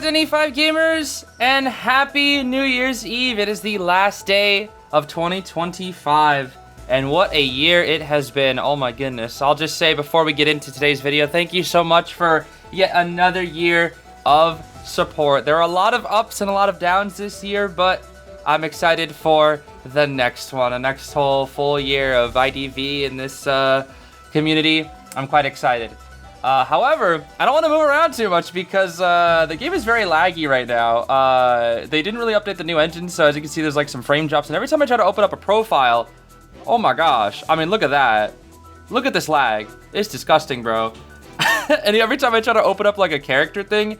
Identity 5 gamers, and happy New Year's Eve. It is the last day of 2025, and what a year it has been. Oh my goodness. I'll just say before we get into today's video, thank you so much for yet another year of support. There are a lot of ups and a lot of downs this year, but I'm excited for the next one, a next whole full year of IDV in this community. I'm quite excited. However, I don't want to move around too much because the game is very laggy right now. They didn't really update the new engine, so as you can see, there's like some frame drops, and every time I try to open up a profile, oh my gosh, I mean, look at that. Look at this lag. It's disgusting, bro. And every time I try to open up like a character thing,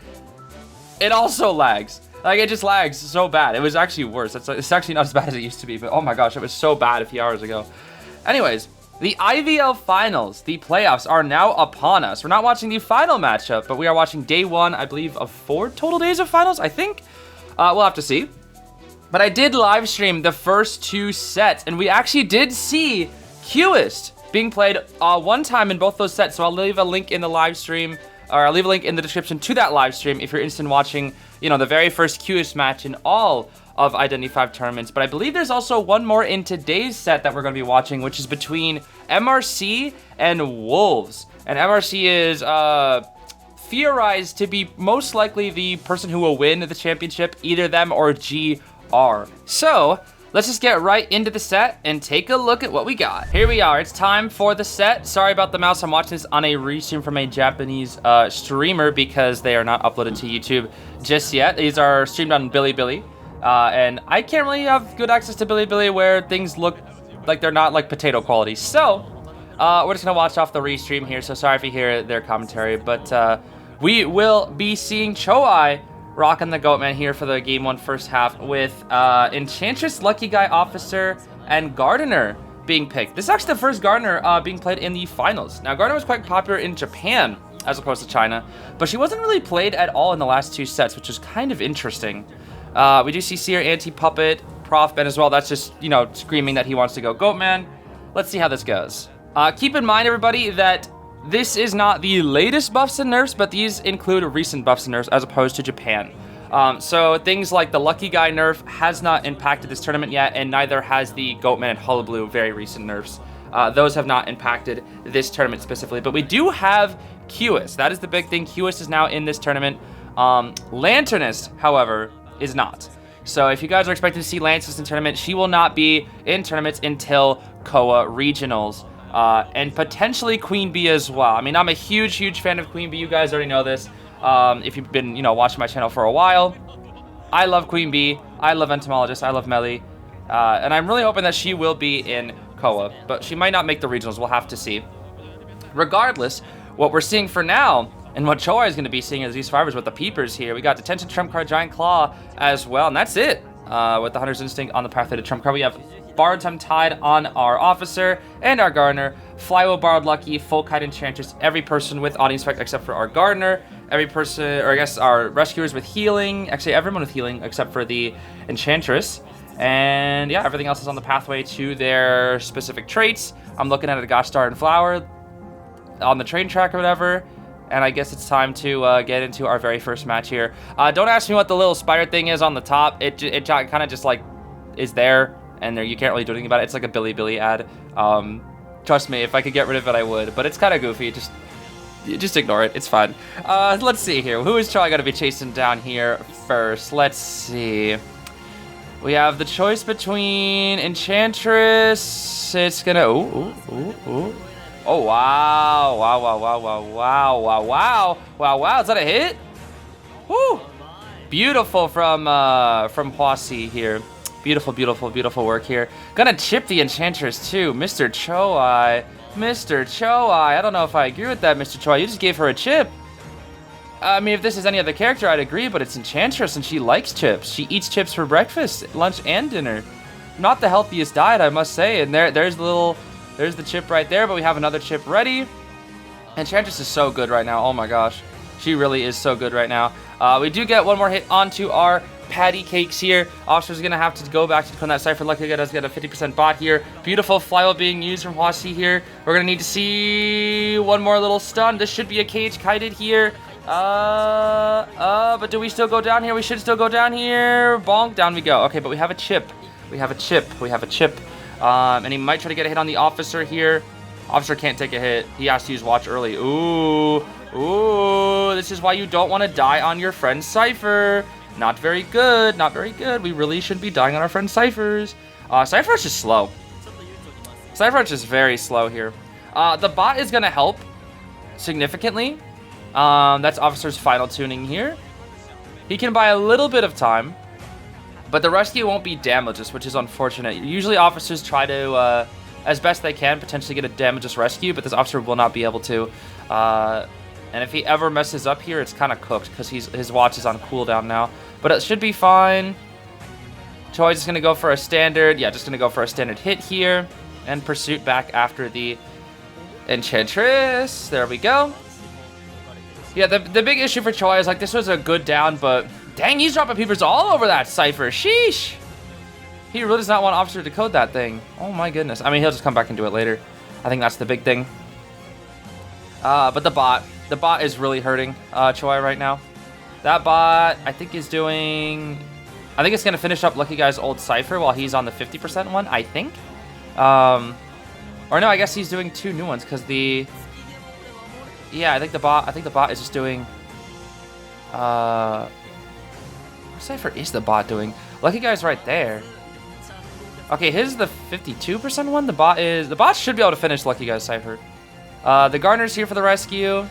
it also lags. Like, it just lags so bad. It was actually worse. It's actually not as bad as it used to be, but oh my gosh, it was so bad a few hours ago. Anyways, the IVL finals, the playoffs, are now upon us. We're not watching the final matchup, but we are watching day one, I believe, of 4 total days of finals, I think. We'll have to see. But I did live stream the first 2 sets, and we actually did see Cueist being played one time in both those sets. So I'll leave a link in the live stream, or I'll leave a link in the description to that live stream if you're interested in watching, you know, the very first Cueist match in all of Identity 5 tournaments. But I believe there's also one more in today's set that we're going to be watching, which is between MRC and Wolves. And MRC is theorized to be most likely the person who will win the championship, either them or GR. So let's just get right into the set and take a look at what we got. Here we are. It's time for the set. Sorry about the mouse. I'm watching this on a restream from a Japanese streamer because they are not uploaded to YouTube just yet. These are streamed on Bilibili. And I can't really have good access to Bilibili where things look like they're not like potato quality. So we're just gonna watch off the restream here. So sorry if you hear their commentary, but we will be seeing Choi rocking the Goatman here for the game 1 first half with Enchantress, Lucky Guy Officer, and Gardener being picked. This is actually the first Gardener being played in the finals. Now, Gardener was quite popular in Japan as opposed to China, but she wasn't really played at all in the last 2 sets, which is kind of interesting. We do see Seer, Anti-Puppet, Prof Ben as well. That's just, you know, screaming that he wants to go Goatman. Let's see how this goes. Keep in mind, everybody, that this is not the latest buffs and nerfs, but these include recent buffs and nerfs as opposed to Japan. So things like the Lucky Guy nerf has not impacted this tournament yet, and neither has the Goatman and Hullabaloo very recent nerfs. Those have not impacted this tournament specifically, but we do have Cueist. That is the big thing. Cueist is now in this tournament. Lanternist, however, is not. So if you guys are expecting to see Lances in tournament, she will not be in tournaments until KOA Regionals. And potentially Queen Bee as well. I mean, I'm a huge fan of Queen Bee. You guys already know this. If you've been, you know, watching my channel for a while, I love Queen Bee. I love Entomologist. I love Melly. And I'm really hoping that she will be in KOA, but she might not make the regionals. We'll have to see. Regardless, what we're seeing for now, and what Choi is going to be seeing as these survivors with the peepers here, we got Detention, Trump Card, Giant Claw as well, and that's it. With the Hunter's Instinct on the pathway to Trump Card, we have Borrowed Time Tide on our Officer and our Gardener, Flywheel, Borrowed Lucky, Full Kite, Enchantress, every person with Audience Effect except for our Gardener, every person, or I guess our Rescuers with Healing, actually everyone with Healing except for the Enchantress, and yeah, everything else is on the pathway to their specific traits. I'm looking at a Gosh Star and Flower on the train track or whatever. And I guess it's time to get into our very first match here. Don't ask me what the little spider thing is on the top. It kind of just like is there, and there you can't really do anything about it. It's like a Bilibili ad. Trust me, if I could get rid of it, I would. But it's kind of goofy. Just ignore it. It's fine. Let's see here. Who is Choi going to be chasing down here first? Let's see. We have the choice between Enchantress. It's gonna. Ooh. Oh, wow. Wow. Is that a hit? Woo. Beautiful from Huasi here. Beautiful work here. Gonna chip the Enchantress too. Mr. Choi. I don't know if I agree with that, Mr. Choi. You just gave her a chip. I mean, if this is any other character, I'd agree, but it's Enchantress and she likes chips. She eats chips for breakfast, lunch, and dinner. Not the healthiest diet, I must say. And there's the chip right there, but we have another chip ready. Enchantress is so good right now. Oh my gosh. She really is so good right now. We do get one more hit onto our patty cakes here. Officer's going to have to go back to clone that Cypher. Lucky Guy does get a 50% bot here. Beautiful flywheel being used from Huasi here. We're going to need to see one more little stun. This should be a cage kited here. But do we still go down here? We should still go down here. Bonk, down we go. Okay, but we have a chip. We have a chip. And he might try to get a hit on the officer here. Officer can't take a hit. He has to use watch early. Ooh. This is why you don't want to die on your friend's Cypher. Not very good. We really shouldn't be dying on our friend's Cyphers. Cypher Rush is slow. Cypher Rush is very slow here. The bot is going to help significantly. That's Officer's final tuning here. He can buy a little bit of time, but the rescue won't be damageless, which is unfortunate. Usually officers try to, as best they can, potentially get a damageless rescue, but this officer will not be able to. And if he ever messes up here, it's kind of cooked because his watch is on cooldown now. But it should be fine. Choi's just going to go for a standard. Yeah, just going to go for a standard hit here. And pursuit back after the Enchantress. There we go. Yeah, the big issue for Choi is, like, this was a good down, but dang, he's dropping peepers all over that Cypher. Sheesh. He really does not want Officer to code that thing. Oh, my goodness. I mean, he'll just come back and do it later. I think that's the big thing. But the bot is really hurting Choi right now. That bot, I think, is doing... I think it's going to finish up Lucky Guy's old Cypher while he's on the 50% one, I think. Or no, I guess he's doing two new ones because the... Yeah, I think the bot is just doing... What Cypher is the bot doing? Lucky Guy's right there. Okay, his is the 52% one. The bot should be able to finish Lucky Guy's Cypher. The Gardener's here for the rescue.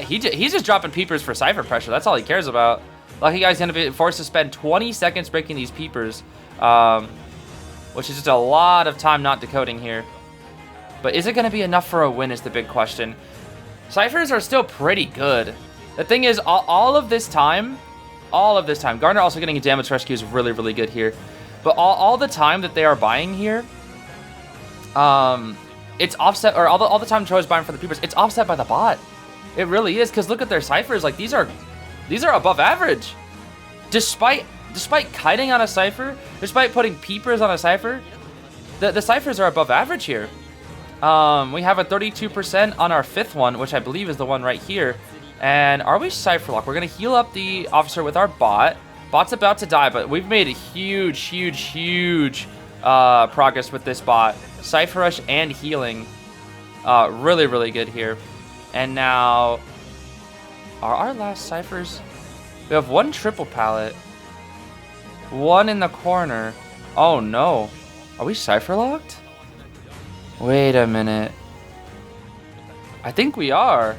He's just dropping peepers for Cypher pressure. That's all he cares about. Lucky Guy's going to be forced to spend 20 seconds breaking these peepers. Which is just a lot of time not decoding here. But is it going to be enough for a win is the big question. Cyphers are still pretty good. The thing is, all of this time, Gardener also getting a damage rescue is really, really good here. But all the time that they are buying here, it's offset, or all the time Troy's buying for the peepers, it's offset by the bot. It really is, because look at their Cyphers. Like, these are above average. Despite kiting on a Cypher, despite putting peepers on a Cypher, the Cyphers are above average here. We have a 32% on our fifth one, which I believe is the one right here. And are we Cypher lock? We're going to heal up the officer with our bot. Bot's about to die, but we've made a huge progress with this bot. Cypher Rush and healing. Really, really good here. And now, are our last Cyphers? We have one triple pallet. One in the corner. Oh no. Are we Cypher locked? Wait a minute. I think we are.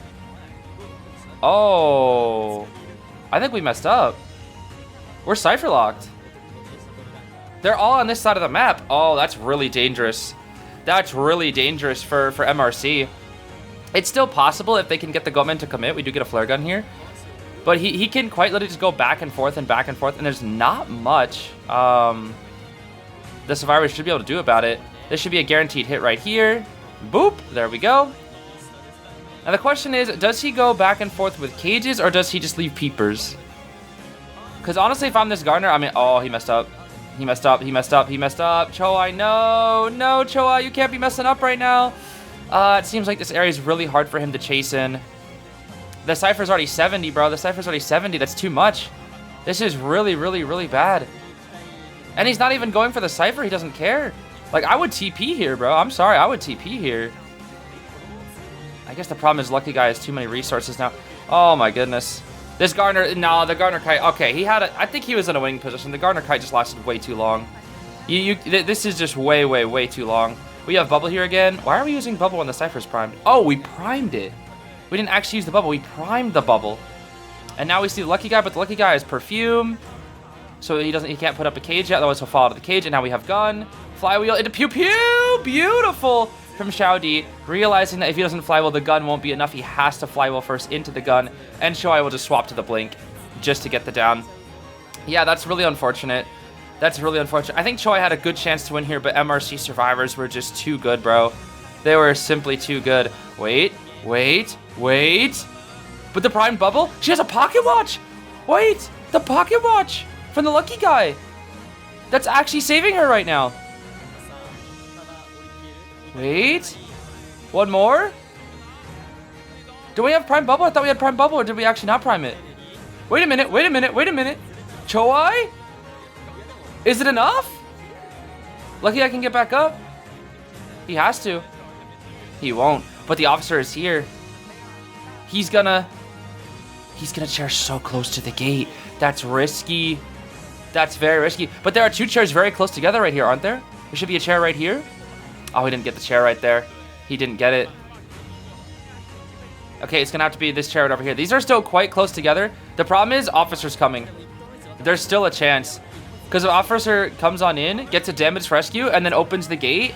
Oh. I think we messed up. We're Cypher locked. They're all on this side of the map. Oh, that's really dangerous. That's really dangerous for MRC. It's still possible if they can get the Goatman to commit. We do get a flare gun here. But he can quite literally just go back and forth, and there's not much the survivors should be able to do about it. This should be a guaranteed hit right here. Boop. There we go. Now the question is, does he go back and forth with cages, or does he just leave peepers? Because honestly, if I'm this Gardener, I mean, oh, he messed up. He messed up. Choi, no, Choi, you can't be messing up right now. It seems like this area is really hard for him to chase in. The Cypher's already 70, bro. The Cypher's already 70. That's too much. This is really, really, really bad. And he's not even going for the Cypher. He doesn't care. Like, I would TP here, bro. I'm sorry. I would TP here. I guess the problem is Lucky Guy has too many resources now. Oh, my goodness. This Gardener, no, the Gardener Kite. Okay, he had I think he was in a winning position. The Gardener Kite just lasted way too long. This is just way too long. We have Bubble here again. Why are we using Bubble when the Cypher's primed? Oh, we primed it. We didn't actually use the Bubble. We primed the Bubble. And now we see the Lucky Guy, but the Lucky Guy has Perfume. So he can't put up a cage yet, otherwise he'll fall out of the cage. And now we have Gun. Flywheel into Pew Pew. Beautiful from Xiaodi. Realizing that if he doesn't flywheel, the gun won't be enough. He has to flywheel first into the gun. And Shoei will just swap to the Blink just to get the down. Yeah, that's really unfortunate. That's really unfortunate. I think Choi had a good chance to win here, but MRC survivors were just too good, bro. They were simply too good. Wait. But the Prime Bubble? She has a pocket watch! Wait! The pocket watch! From the Lucky Guy! That's actually saving her right now. Wait. One more? Do we have prime bubble? I thought we had prime bubble, or did we actually not prime it? Wait a minute, wait a minute, wait a minute. Choi? Is it enough? Lucky I can get back up. He has to. He won't, but the officer is here. He's gonna chair so close to the gate. That's risky. That's very risky. But there are two chairs very close together right here, aren't there? There should be a chair right here. Oh, he didn't get the chair right there. He didn't get it. Okay, it's gonna have to be this chair right over here. These are still quite close together. The problem is officer's coming. There's still a chance. Because if officer comes on in, gets a damage rescue, and then opens the gate,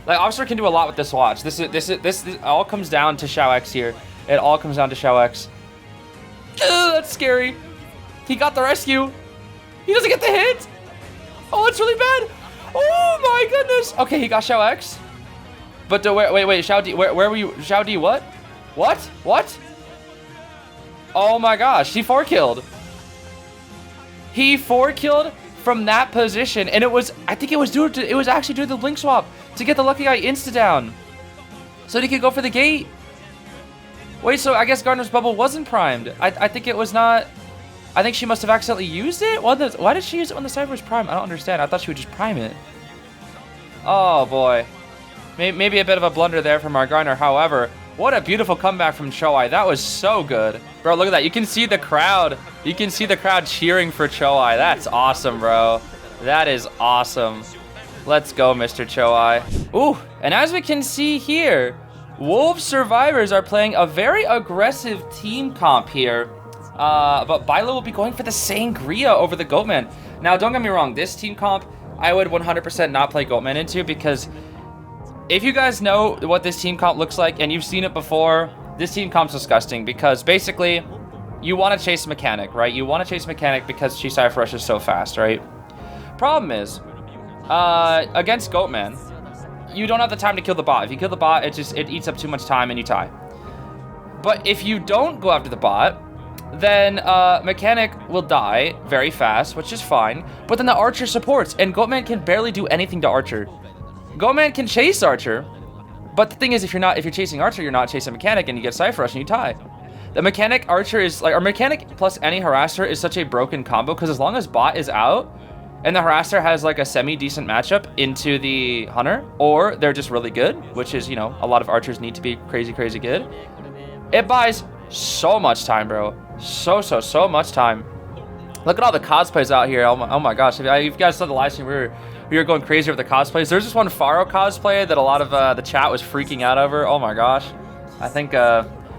like officer can do a lot with this watch. This all comes down to Xiao X here. It all comes down to Xiao X. Ugh, that's scary. He got the rescue. He doesn't get the hit. Oh, it's really bad. Oh my goodness. Okay, he got Xiao X. But wait, Xiao D, where were you? Xiao D, what? What? Oh my gosh, he 4-killed. He 4-killed from that position, and I think it was actually due to the blink swap to get the lucky guy insta-down, so he could go for the gate. Wait, so I guess Gardner's bubble wasn't primed. I think it was not. I think she must have accidentally used it. Why did she use it when the cyber was primed? I don't understand. I thought she would just prime it. Oh boy, maybe a bit of a blunder there from our Gardner. However, what a beautiful comeback from Choi. That was so good. Bro, look at that. You can see the crowd. You can see the crowd cheering for Choi. That's awesome, bro. That is awesome. Let's go, Mr. Choi. Ooh, and as we can see here, Wolf Survivors are playing a very aggressive team comp here. But Bilo will be going for the Sangria over the Goatman. Now, don't get me wrong. This team comp, I would 100% not play Goatman into, because if you guys know what this team comp looks like and you've seen it before, this team comp's disgusting, because basically you want to chase Mechanic, right? You want to chase Mechanic because she Cypher Rushes so fast, right? Problem is, against Goatman, you don't have the time to kill the bot. If you kill the bot, it eats up too much time and you tie. But if you don't go after the bot, then Mechanic will die very fast, which is fine. But then the Archer supports, and Goatman can barely do anything to Archer. Goatman can chase Archer, but the thing is, if you're chasing Archer, you're not chasing Mechanic, and you get Cypher Rush and you tie. The Mechanic Archer is like, or Mechanic plus any harasser is such a broken combo, because as long as bot is out and the harasser has like a semi-decent matchup into the Hunter, or they're just really good, which is, you know, a lot of archers need to be crazy good, it buys so much time, bro. So much time. Look at all the cosplays out here. Oh my gosh. If you guys saw the live stream, we were going crazy over the cosplays. There's this one Pharaoh cosplay that a lot of the chat was freaking out over. Oh my gosh. I think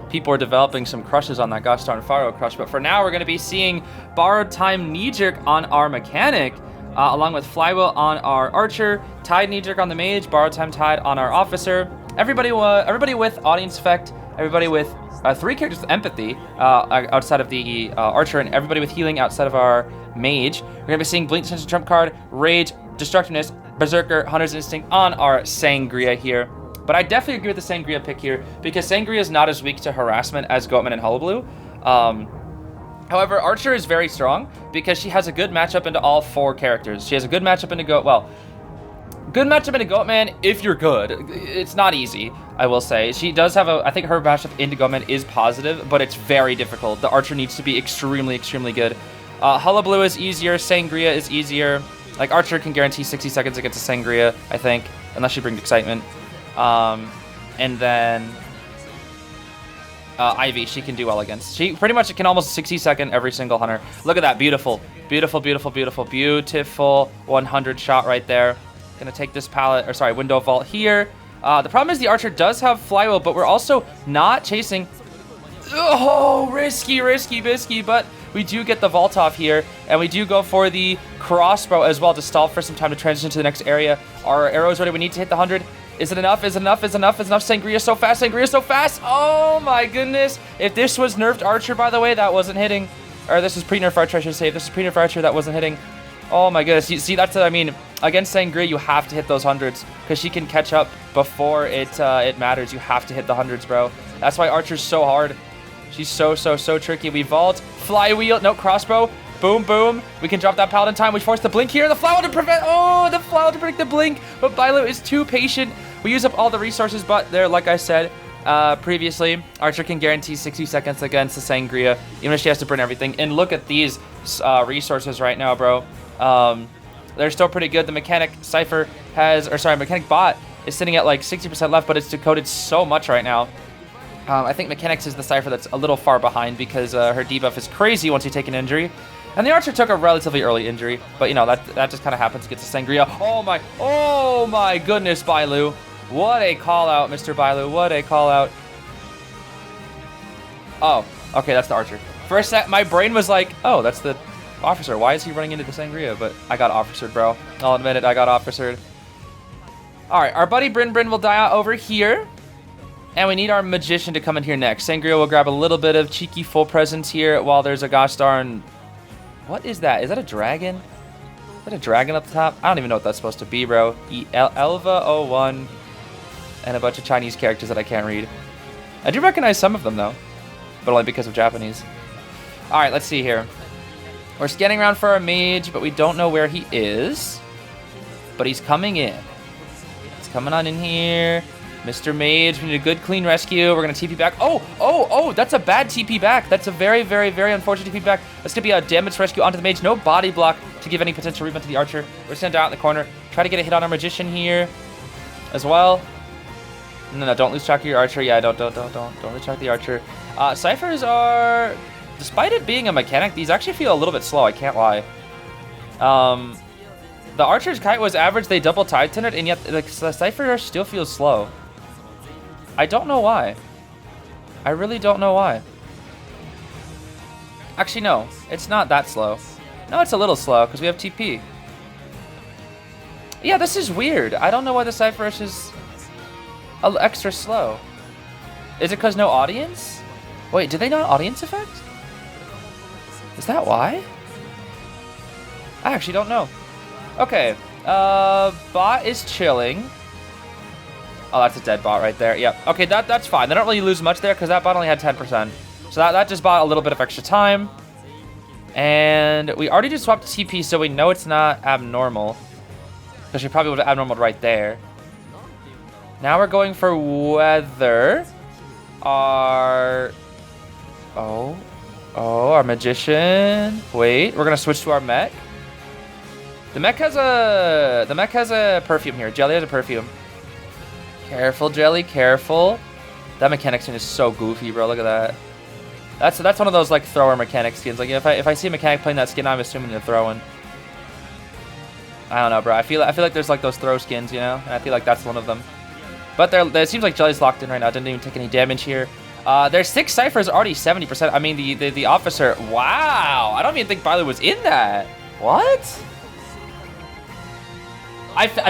people are developing some crushes on that gosh darn Pharaoh crush. But for now, we're going to be seeing Borrowed Time knee-jerk on our Mechanic, along with Flywheel on our Archer, Tide knee-jerk on the Mage, Borrowed Time Tide on our Officer. Everybody with Audience Effect, everybody with 3 characters with Empathy outside of the Archer, and everybody with Healing outside of our Mage. We're going to be seeing Blink Attention Trump Card, Rage, Destructiveness, Berserker, Hunter's Instinct on our Sangria here. But I definitely agree with the Sangria pick here, because Sangria is not as weak to harassment as Goatman and Hullabaloo. However, Archer is very strong because she has a good matchup into all 4 characters. She has a good matchup into good matchup into Goatman if you're good. It's not easy, I will say. She does have I think her matchup into Goatman is positive, but it's very difficult. The Archer needs to be extremely good. Hullabaloo is easier, Sangria is easier. Like, Archer can guarantee 60 seconds against a Sangria, I think, unless you bring Excitement. And then Ivy, she can do well against. She pretty much can almost 60-second every single Hunter. Look at that, beautiful 100 shot right there. Gonna take this pallet, or sorry, window vault here. The problem is the Archer does have Flywheel, but we're also not chasing. Oh, risky bisky, but we do get the vault off here, and we do go for the crossbow as well to stall for some time to transition to the next area. Our arrow's ready. We need to hit the 100. Is it enough? Is it enough? Sangria so fast. Oh my goodness. If this was nerfed Archer, by the way, that wasn't hitting. Or this is pre-nerf Archer, I should say. If this is pre-nerf Archer, that wasn't hitting. Oh my goodness. You see, that's what I mean. Against Sangria, you have to hit those 100s, because she can catch up before it matters. You have to hit the 100s, bro. That's why Archer's so hard. She's so tricky. We vault, Flywheel, no, crossbow. Boom. We can drop that Paladin time. We force the blink here. The Flower to prevent. Oh, the Flower to predict the blink. But Bilo is too patient. We use up all the resources, but there, like I said, previously, Archer can guarantee 60 seconds against the Sangria, even if she has to burn everything. And look at these resources right now, bro. They're still pretty good. The mechanic Cypher has, or sorry, mechanic bot is sitting at like 60% left, but it's decoded so much right now. I think mechanics is the Cypher that's a little far behind because her debuff is crazy once you take an injury. And the Archer took a relatively early injury, but you know, that just kind of happens, gets a Sangria. Oh my goodness, Bailu. What a call out, Mr. Bailu. What a call out. Oh, okay, that's the Archer. For a sec, my brain was like, oh, that's the officer. Why is he running into the Sangria? But I got officered, bro. I'll admit it, I got officered. All right, our buddy Bryn will die out over here. And we need our Magician to come in here next. Sangria will grab a little bit of cheeky full presence here while there's a Gosh darn... What is that? Is that a dragon? Is that a dragon up the top? I don't even know what that's supposed to be, bro. Elva01. And a bunch of Chinese characters that I can't read. I do recognize some of them, though. But only because of Japanese. Alright, let's see here. We're scanning around for our mage, but we don't know where he is. But he's coming in. He's coming on in here. Mr. Mage, we need a good, clean rescue. We're going to TP back. Oh, that's a bad TP back. That's a very, very, very unfortunate TP back. That's going to be a damage rescue onto the Mage. No body block to give any potential rebound to the Archer. We're just going to die out in the corner. Try to get a hit on our Magician here as well. No, don't lose track of your Archer. Yeah, don't lose track of the Archer. Cyphers are, despite it being a mechanic, these actually feel a little bit slow. I can't lie. The Archer's kite was average. They double Titan it, and yet the Cypher still feels slow. I don't know why. I really don't know why. Actually, no. It's not that slow. No, it's a little slow because we have TP. Yeah, this is weird. I don't know why the Cypher is extra slow. Is it because no audience? Wait, did they not audience effect? Is that why? I actually don't know. Okay. Bot is chilling. Oh, that's a dead bot right there. Yep. Okay, that's fine. They don't really lose much there because that bot only had 10%. So that just bought a little bit of extra time. And we already just swapped TP, so we know it's not abnormal. Because she probably would have abnormaled right there. Now we're going for weather. Our Magician. Wait, we're gonna switch to our mech. The mech has a perfume here. Jelly has a perfume. Careful, Jelly, careful. That mechanic skin is so goofy, bro. Look at that. That's one of those like thrower mechanic skins. Like if I see a mechanic playing that skin, I'm assuming they're throwing. I don't know, bro. I feel like there's like those throw skins, you know, and I feel like that's one of them. But it seems like Jelly's locked in right now. Didn't even take any damage here. There's 6 Cyphers already 70%. I mean the officer. Wow. I don't even think Bailu was in that. What?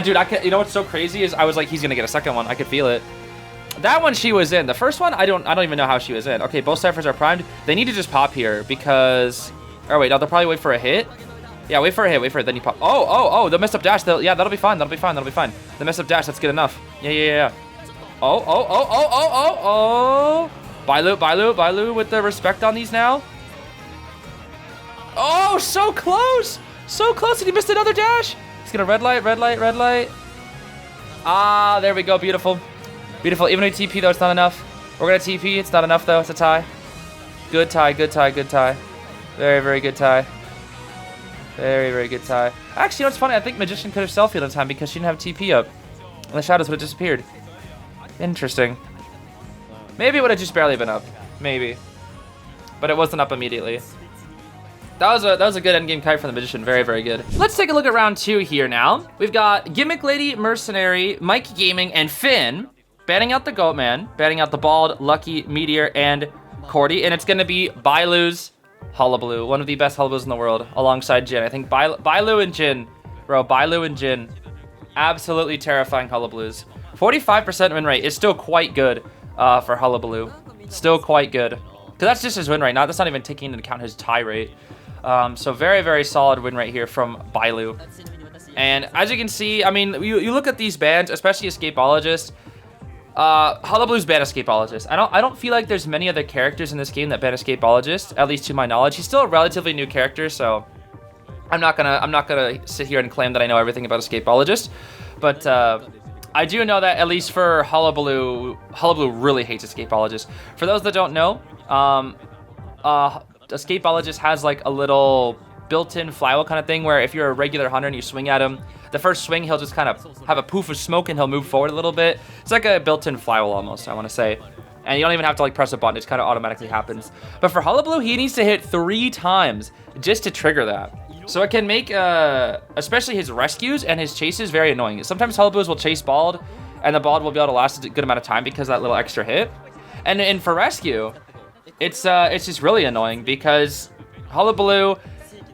Dude, you know what's so crazy is I was like, he's gonna get a second one. I could feel it. That one she was in. The first one, I don't even know how she was in. Okay, both Cyphers are primed. They need to just pop here because. Oh wait, no, they'll probably wait for a hit. Yeah, wait for a hit, then you pop. Oh, the messed up dash. Yeah, that'll be fine. That'll be fine. The messed up dash, that's good enough. Yeah. Oh. Bailu with the respect on these now. Oh, so close. So close, and he missed another dash. He's gonna red light. Ah, there we go, beautiful. Beautiful, even with TP though, it's not enough. We're gonna TP, it's not enough though, it's a tie. Good tie. Very, very good tie. Very, very good tie. Actually, you know what's funny? I think Magician could have self-healed in time because she didn't have TP up. And the shadows would have disappeared. Interesting. Maybe it would have just barely been up. Maybe. But it wasn't up immediately. That was a good endgame kite from the Magician. Very, very good. Let's take a look at round 2 here now. We've got Gimmick Lady, Mercenary, Mike Gaming, and Finn banning out the Goatman, banning out the Bald, Lucky, Meteor, and Cordy. And it's going to be Bailu's Hullabaloo, one of the best Hullabaloos in the world, alongside Jin. I think Bailu and Jin, bro, Bailu and Jin, absolutely terrifying Hullabaloos. 45% win rate is still quite good for Hullabaloo. Still quite good. Because that's just his win rate. That's not even taking into account his tie rate. So very, very solid win rate here from Bailu. And as you can see, I mean, you look at these bans, especially Escapologist. Hullabaloo's ban Escapologist. I don't feel like there's many other characters in this game that ban Escapologist, at least to my knowledge. He's still a relatively new character, so I'm not gonna sit here and claim that I know everything about Escapologist. But I do know that at least for Hullabaloo really hates Escapologist. For those that don't know, Escapologist has like a little built-in flywheel kind of thing where if you're a regular hunter and you swing at him, the first swing he'll just kind of have a poof of smoke and he'll move forward a little bit. It's like a built-in flywheel almost, I want to say. And you don't even have to like press a button, it just kind of automatically happens. But for Hullabaloo, he needs to hit 3 times just to trigger that. So it can make, especially his rescues and his chases very annoying. Sometimes Hullabaloos will chase Bald, and the Bald will be able to last a good amount of time because of that little extra hit. And for rescue, it's just really annoying because Hullabaloo,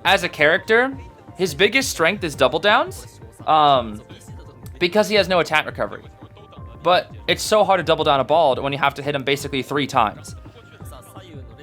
as a character, his biggest strength is double downs, because he has no attack recovery. But it's so hard to double down a Bald when you have to hit him basically 3 times.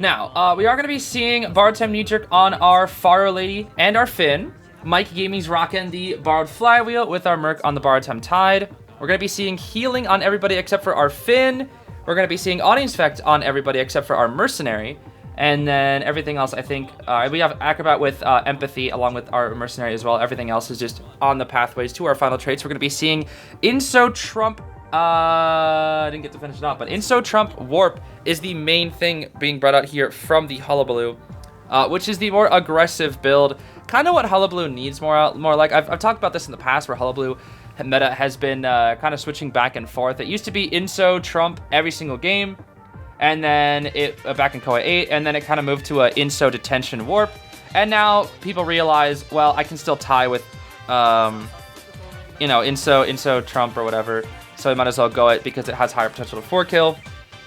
Now, we are going to be seeing Borrowed Time Knee-Jerk on our Faro Lady and our Finn. Mike Gaming's rocking the Borrowed Flywheel with our Merc on the Borrowed Time Tide. We're going to be seeing healing on everybody except for our Finn. We're going to be seeing Audience Effect on everybody except for our Mercenary. And then everything else, I think, we have Acrobat with Empathy along with our Mercenary as well. Everything else is just on the pathways to our final traits. We're going to be seeing Inso Trump. I didn't get to finish it off, but Inso Trump Warp is the main thing being brought out here from the Hullabaloo, which is the more aggressive build. Kind of what Hullabaloo needs more like. I've talked about this in the past where Hullabaloo meta has been kind of switching back and forth. It used to be Inso Trump every single game, and then it back in Koei 8, and then it kind of moved to a Inso Detention Warp, and now people realize, well, I can still tie with, you know, Inso Trump or whatever. So we might as well go it because it has higher potential to 4-kill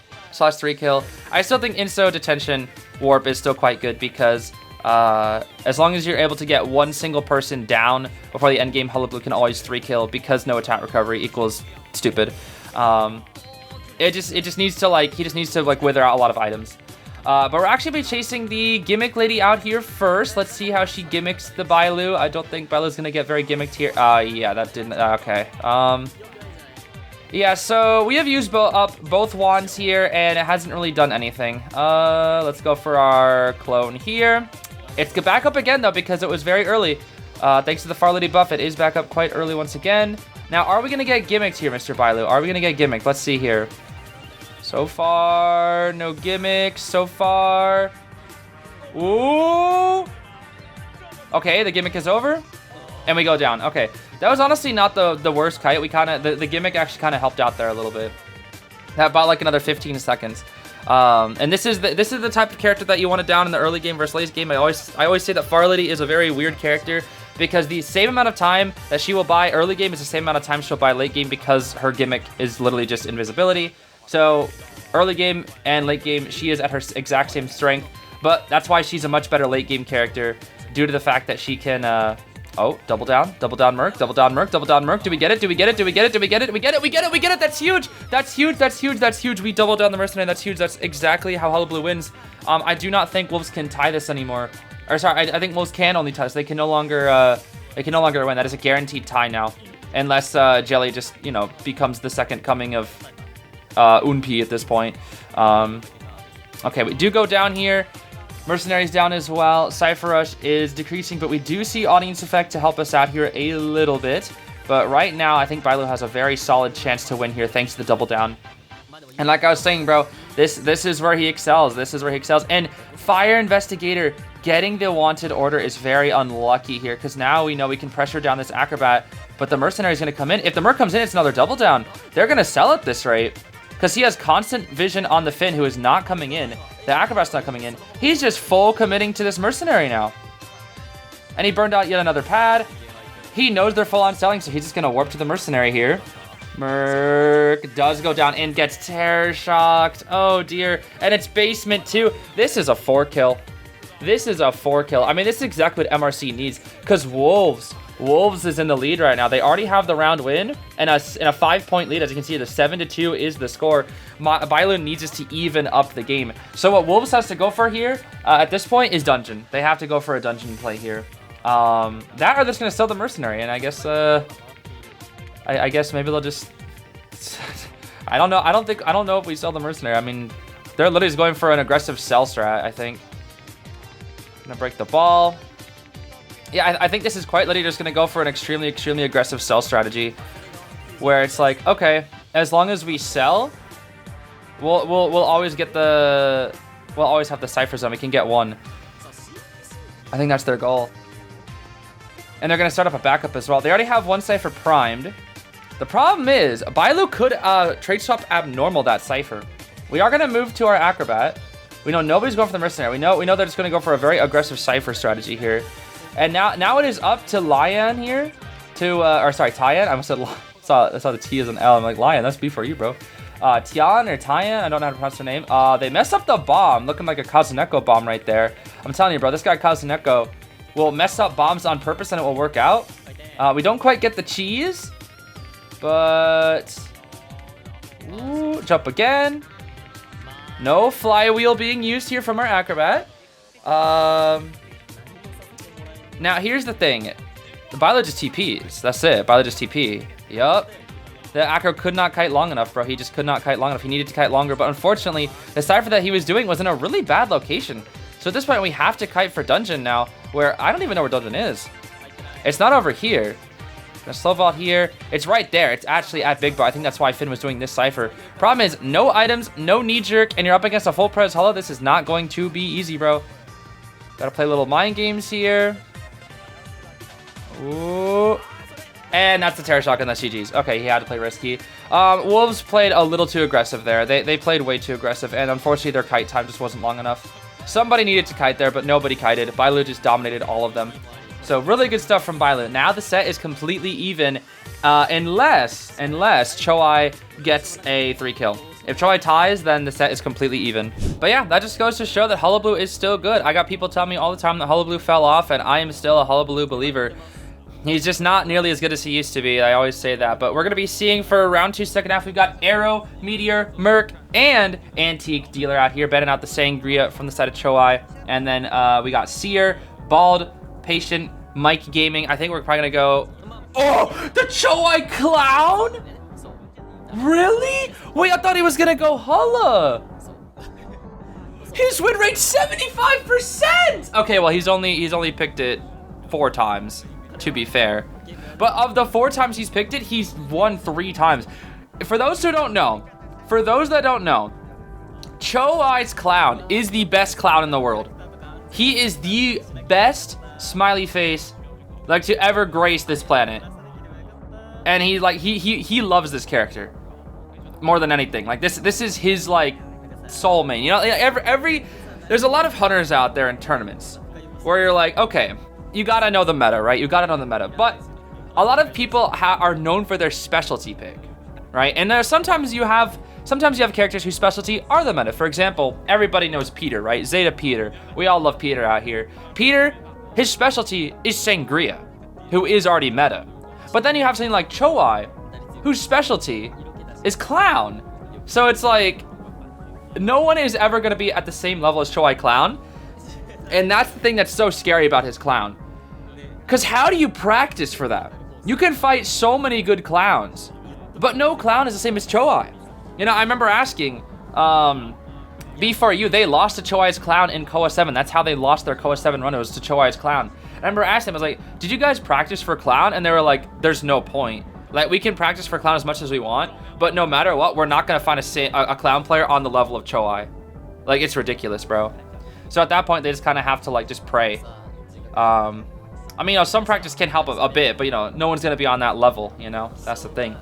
/ 3-kill. I still think Inso Detention Warp is still quite good because as long as you're able to get one single person down before the end game, Hullabaloo can always 3-kill because no attack recovery equals stupid. It just needs to like, he just needs to like wither out a lot of items. But we're actually be chasing the Gimmick Lady out here first. Let's see how she gimmicks the Bailu. I don't think Bailu's gonna get very gimmicked here. Yeah, that didn't, okay. Yeah, so we have used up both wands here, and it hasn't really done anything. Let's go for our clone here. It's back up again, though, because it was very early. Thanks to the Far Lady buff, it is back up quite early once again. Now, are we going to get gimmicked here, Mr. Bailu? Are we going to get gimmicked? Let's see here. So far, no gimmicks. So far. Ooh. Okay, the gimmick is over. And we go down. Okay, that was honestly not the worst kite. We kind of the gimmick actually kind of helped out there a little bit. That bought like another 15 seconds. And this is the type of character that you want to down in the early game versus late game. I always say that Far Lady is a very weird character because the same amount of time that she will buy early game is the same amount of time she'll buy late game because her gimmick is literally just invisibility. So early game and late game, she is at her exact same strength. But that's why she's a much better late game character due to the fact that she can. Oh, double down Merc, double down Merc. Do we get it? Do we get it? Do we get it? Do we get it? We get it. We get it. We get it. That's huge. That's huge. That's huge. That's huge. We double down the Mercenary. That's huge. That's exactly how Hullabaloo wins. I do not think Wolves can tie this anymore. Or sorry, I think Wolves can only tie this. They can no longer win. That is a guaranteed tie now, unless Jelly just becomes the second coming of Unpi at this point. Okay, we do go down here. Mercenary's down as well. Cypher Rush is decreasing, but we do see Audience Effect to help us out here a little bit. But right now, I think Bailu has a very solid chance to win here thanks to the double down. And like I was saying, bro, this is where he excels. This is where he excels. And Fire Investigator getting the wanted order is very unlucky here because now we know we can pressure down this Acrobat, but the Mercenary is going to come in. If the Merc comes in, it's another double down. They're going to sell at this rate because he has constant vision on the Finn who is not coming in. The Acrobat's not coming in. He's just full committing to this Mercenary now. And he burned out yet another pad. He knows they're full on selling, so he's just going to warp to the Mercenary here. Merc does go down and gets terror shocked. Oh, dear. And it's basement, too. This is a 4-kill. This is a 4-kill. I mean, this is exactly what MRC needs because Wolves is in the lead right now. They already have the round win and a 5-point lead. As you can see, the 7-2 is the score. Bailu needs us to even up the game. So what Wolves has to go for here at this point is dungeon. They have to go for a dungeon play here. That or they're just gonna sell the Mercenary, and I guess I guess maybe they'll just. I don't know. I don't know if we sell the Mercenary. I mean, they're literally just going for an aggressive sell strat. I think. Gonna break the ball. Yeah, I think this is quite literally just going to go for an extremely aggressive sell strategy. where it's like, okay, as long as we sell, we'll always get the, we'll always have the Cypher Zone. We can get one. I think that's their goal. And they're gonna start up a backup as well. They already have one Cypher primed. The problem is, Bailu could trade swap abnormal that Cypher. We are gonna move to our Acrobat. We know nobody's going for the Mercenary. We know they're just gonna go for a very aggressive Cypher strategy here. And now it is up to Lion here to, or sorry, Tyan. I almost said, I saw the T as an L. I'm like, Lion, that's B for you, bro. Tian or Tyan, I don't know how to pronounce her name. They messed up the bomb, looking like a Kazuneko bomb right there. I'm telling you, bro, this guy Kazuneko will mess up bombs on purpose and it will work out. We don't quite get the cheese, but ooh, jump again. No flywheel being used here from our Acrobat. Now here's the thing. The Bailu just TPs. That's it. Bailu just TP. Yup. The Acro could not kite long enough, bro. He just could not kite long enough. He needed to kite longer, but unfortunately, the Cypher that he was doing was in a really bad location. So at this point, we have to kite for Dungeon now, where I don't even know where Dungeon is. It's not over here. Gonna slow vault here. It's right there. It's actually at Big Bar. I think that's why Finn was doing this Cypher. Problem is, no items, no knee jerk, and you're up against a full pres Hollow. This is not going to be easy, bro. Gotta play little mind games here. Ooh. And that's the Terror Shock and the CG's. Okay, he had to play risky. Wolves played a little too aggressive there. They played way too aggressive, and unfortunately their kite time just wasn't long enough. Somebody needed to kite there, but nobody kited. Bailu just dominated all of them. So really good stuff from Bailu. Now the set is completely even, unless Choai gets a 3-kill. If Choai ties, then the set is completely even. But yeah, that just goes to show that Hullabaloo is still good. I got people telling me all the time that Hullabaloo fell off, and I am still a Hullabaloo believer. He's just not nearly as good as he used to be. I always say that. But we're going to be seeing for round 2, second half, we've got Arrow, Meteor, Merc, and Antique Dealer out here, betting out the Sangria from the side of Choai. And then we got Seer, Bald, Patient, Mike Gaming. I think we're probably going to go... Oh, the Choai Clown? Really? Wait, I thought he was going to go Hulla. His win rate 75%. Okay, well, he's only picked it 4 times. To be fair, but of the 4 times he's picked it, he's won 3 times. For those that don't know, Choai's clown is the best clown in the world. He is the best smiley face like to ever grace this planet, and he loves this character more than anything. Like this is his like soul main. You know, every there's a lot of hunters out there in tournaments where you're like, okay, you gotta know the meta, right? You gotta know the meta. But a lot of people are known for their specialty pick, right? And there's sometimes you have characters whose specialty are the meta. For example, everybody knows Peter, right? Zeta Peter. We all love Peter out here. Peter, his specialty is Sangria, who is already meta. But then you have something like Choai, whose specialty is Clown. So it's like, no one is ever gonna be at the same level as Choai Clown. And that's the thing that's so scary about his clown. Because how do you practice for that? You can fight so many good clowns, but no clown is the same as Choai. You know, I remember asking, B4U, they lost to Choai's clown in Koa 7. That's how they lost their Koa 7 run, it was to Choai's clown. I remember asking them, I was like, did you guys practice for clown? And they were like, there's no point. Like, we can practice for clown as much as we want, but no matter what, we're not going to find a clown player on the level of Choai. Like, it's ridiculous, bro. So at that point, they just kind of have to, like, just pray. I mean, you know, some practice can help a bit, but, you know, no one's going to be on that level, you know? That's the thing.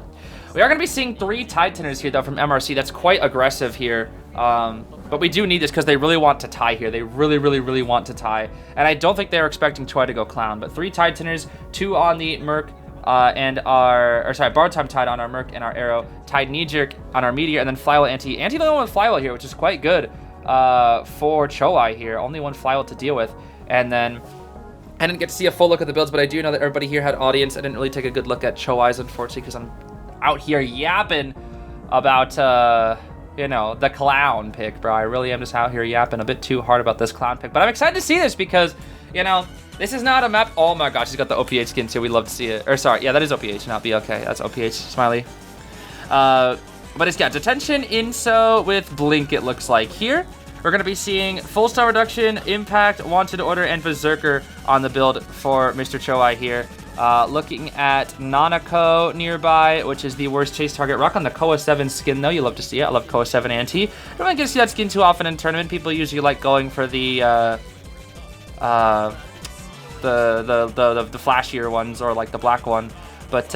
We are going to be seeing 3 Titaners here, though, from MRC. That's quite aggressive here. But we do need this because they really want to tie here. They really want to tie. And I don't think they were expecting Choi to go Clown. But 3 Titaners, 2 on the Merc, and Borrowed Time tied on our Merc and our Arrow. Tied Knee Jerk on our Meteor, and then Flywheel Anti. Anti the only one with Flywheel here, which is quite good. For Choai here, only 1 flywheel to deal with. And then I didn't get to see a full look at the builds, but I do know that everybody here had audience. I didn't really take a good look at Choai's, unfortunately, because I'm out here yapping about you know, the clown pick, bro. I really am just out here yapping a bit too hard about this clown pick, but I'm excited to see this because, you know, this is not a map. Oh my gosh, he's got the OPH skin too. We love to see it. Or sorry, yeah, that is OPH, not BLK. That's OPH, Smiley. But it's got Detention, Inso with Blink, it looks like. Here, we're going to be seeing Full Star Reduction, Impact, Wanted Order, and Berserker on the build for Mr. Choai here. Looking at Nanako nearby, which is the worst chase target. Rock on the Koa 7 skin, though. You love to see it. I love Koa 7 anti. Don't really get to see that skin too often in tournament. People usually like going for the flashier ones or like the black one. But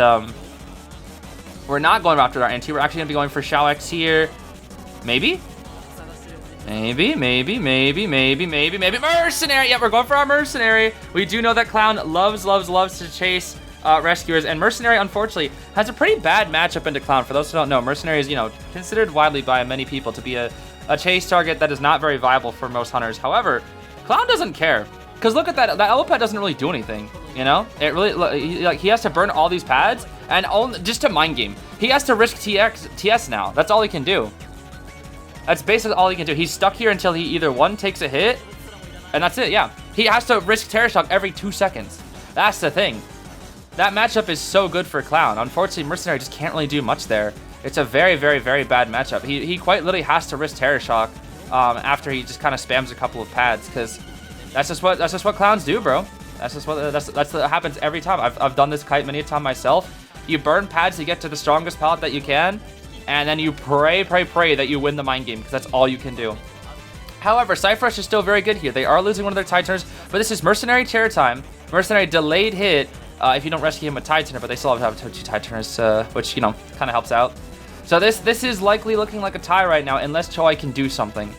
we're not going after our anti. We're actually going to be going for Xiao X here. Maybe? Maybe. Mercenary! Yeah, we're going for our Mercenary. We do know that Clown loves to chase rescuers. And Mercenary, unfortunately, has a pretty bad matchup into Clown. For those who don't know, Mercenary is, you know, considered widely by many people to be a chase target that is not very viable for most hunters. However, Clown doesn't care. Because look at that. That elo pad doesn't really do anything, you know? It really, he has to burn all these pads and just to mind game. He has to risk TS now. That's all he can do. That's basically all he can do. He's stuck here until he either one takes a hit, and that's it, yeah. He has to risk Terror Shock every 2 seconds. That's the thing. That matchup is so good for Clown. Unfortunately, Mercenary just can't really do much there. It's a very bad matchup. He quite literally has to risk Terror Shock after he just kind of spams a couple of pads, because that's just what Clowns do, bro. That's what happens every time. I've done this kite many a time myself. You burn pads to get to the strongest pallet that you can, and then you pray that you win the mind game, because that's all you can do. However, Cypherrush is still very good here. They are losing one of their Titans, but this is Mercenary Terror time. Mercenary delayed hit if you don't rescue him with Titan, but they still have to have 2 Titans, which, you know, kind of helps out. So this is likely looking like a tie right now, unless Choi can do something.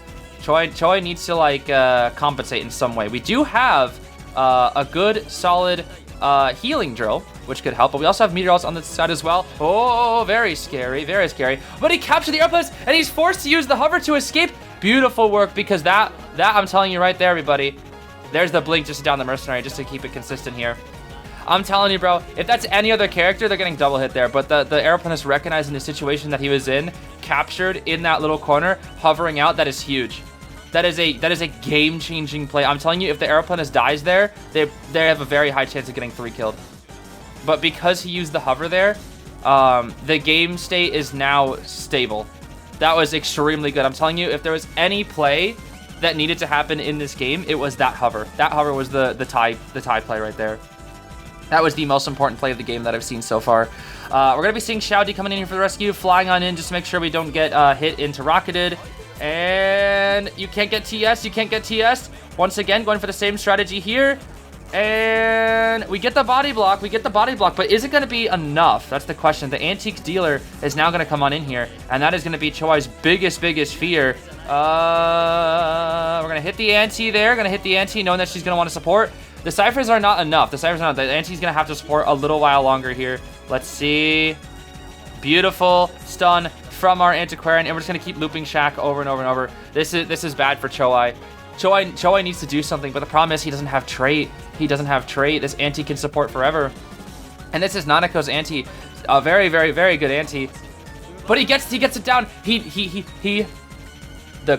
Choi needs to, like, compensate in some way. We do have a good, solid healing drill, which could help, but we also have meteorites on the side as well. Oh, very scary, very scary. But he captured the outpost, and he's forced to use the hover to escape. Beautiful work, because that I'm telling you right there, everybody. There's the blink just down the Mercenary, just to keep it consistent here. I'm telling you, bro, if that's any other character, they're getting double hit there. But the Aeroplanist recognizing the situation that he was in, captured in that little corner, hovering out, that is huge. That is a game-changing play. I'm telling you, if the Aeroplanist dies there, they have a very high chance of getting 3 killed. But because he used the hover there, the game state is now stable. That was extremely good. I'm telling you, if there was any play that needed to happen in this game, it was that hover. That hover was the tie play right there. That was the most important play of the game that I've seen so far. We're going to be seeing Xiaodi coming in here for the rescue, flying on in just to make sure we don't get hit into Rocketed. And you can't get TS, you can't get TS. Once again, going for the same strategy here. And we get the body block, but is it going to be enough? That's the question. The Antiques Dealer is now going to come on in here, and that is going to be Choi's biggest fear. We're going to hit the Anti there, knowing that she's going to want to support. The Ciphers are not enough. The Anti's going to have to support a little while longer here. Let's see. Beautiful stun from our Antiquarian, and we're just going to keep looping Shaq over and over and over. This is bad for Choi. Choi needs to do something, but the problem is he doesn't have trait. This anti can support forever. And this is Nanako's anti. A very good anti. But he gets it down. The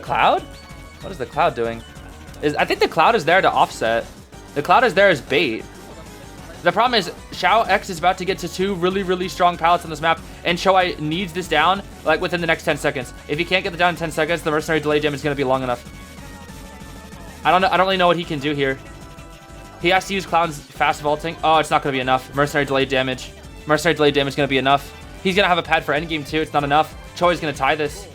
Cloud? What is the Cloud doing? I think the Cloud is there to offset. The Cloud is there as bait. The problem is Xiao X is about to get to 2 really strong pallets on this map, and Choi needs this down like within the next 10 seconds. If he can't get it down in 10 seconds, the Mercenary delay damage is going to be long enough. I don't really know what he can do here. He has to use Clown's fast vaulting. Oh, it's not going to be enough. Mercenary delay damage. Mercenary delay damage is going to be enough. He's going to have a pad for endgame too. It's not enough. Choi's going to tie this.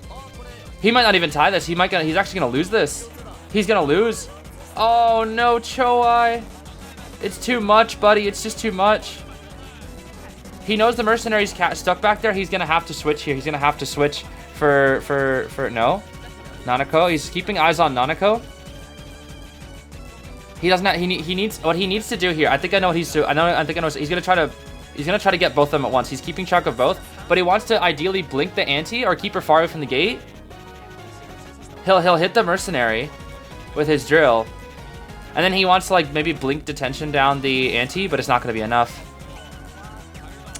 He might not even tie this. He's actually going to lose this. He's going to lose. Oh no, Choi. It's too much, buddy. It's just too much. He knows the Mercenary's stuck back there. He's going to have to switch here. He's going to have to switch for no. Nanako. He's keeping eyes on Nanako. He doesn't. He needs what he needs to do here. I think I know what he's doing. I think I know. He's gonna try to get both of them at once. He's keeping track of both, but he wants to ideally blink the anti or keep her far away from the gate. He'll hit the Mercenary with his drill, and then he wants to like maybe blink detention down the anti, but it's not gonna be enough.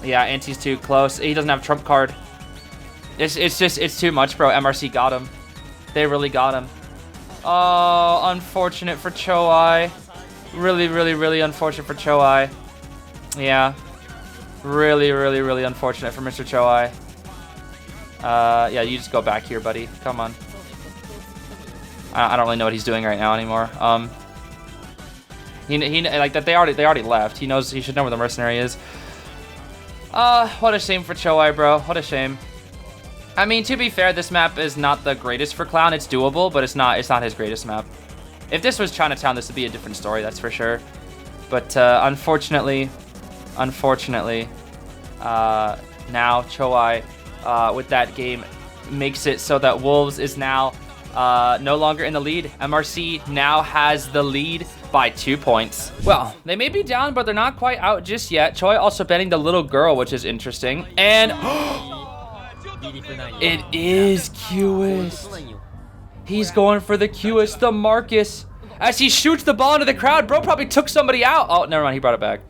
Yeah, anti's too close. He doesn't have trump card. It's too much, bro. MRC got him. They really got him. Oh, unfortunate for Choi. Really unfortunate for Choi. Yeah. Really unfortunate for Mr. Choi. Yeah, you just go back here, buddy. Come on. I don't really know what he's doing right now anymore. He like that they already left. He knows, he should know where the mercenary is. What a shame for Choi, bro. What a shame. I mean, to be fair, this map is not the greatest for Clown. It's doable, but it's not his greatest map. If this was Chinatown, this would be a different story, that's for sure. But unfortunately, now Choi with that game makes it so that Wolves is now no longer in the lead. MRC now has the lead by 2 points. Well, they may be down, but they're not quite out just yet. Choi also betting the little girl, which is interesting. And it is Cueist. He's going for the Cueist, the Marcus. As he shoots the ball into the crowd, bro probably took somebody out. Oh, never mind, he brought it back.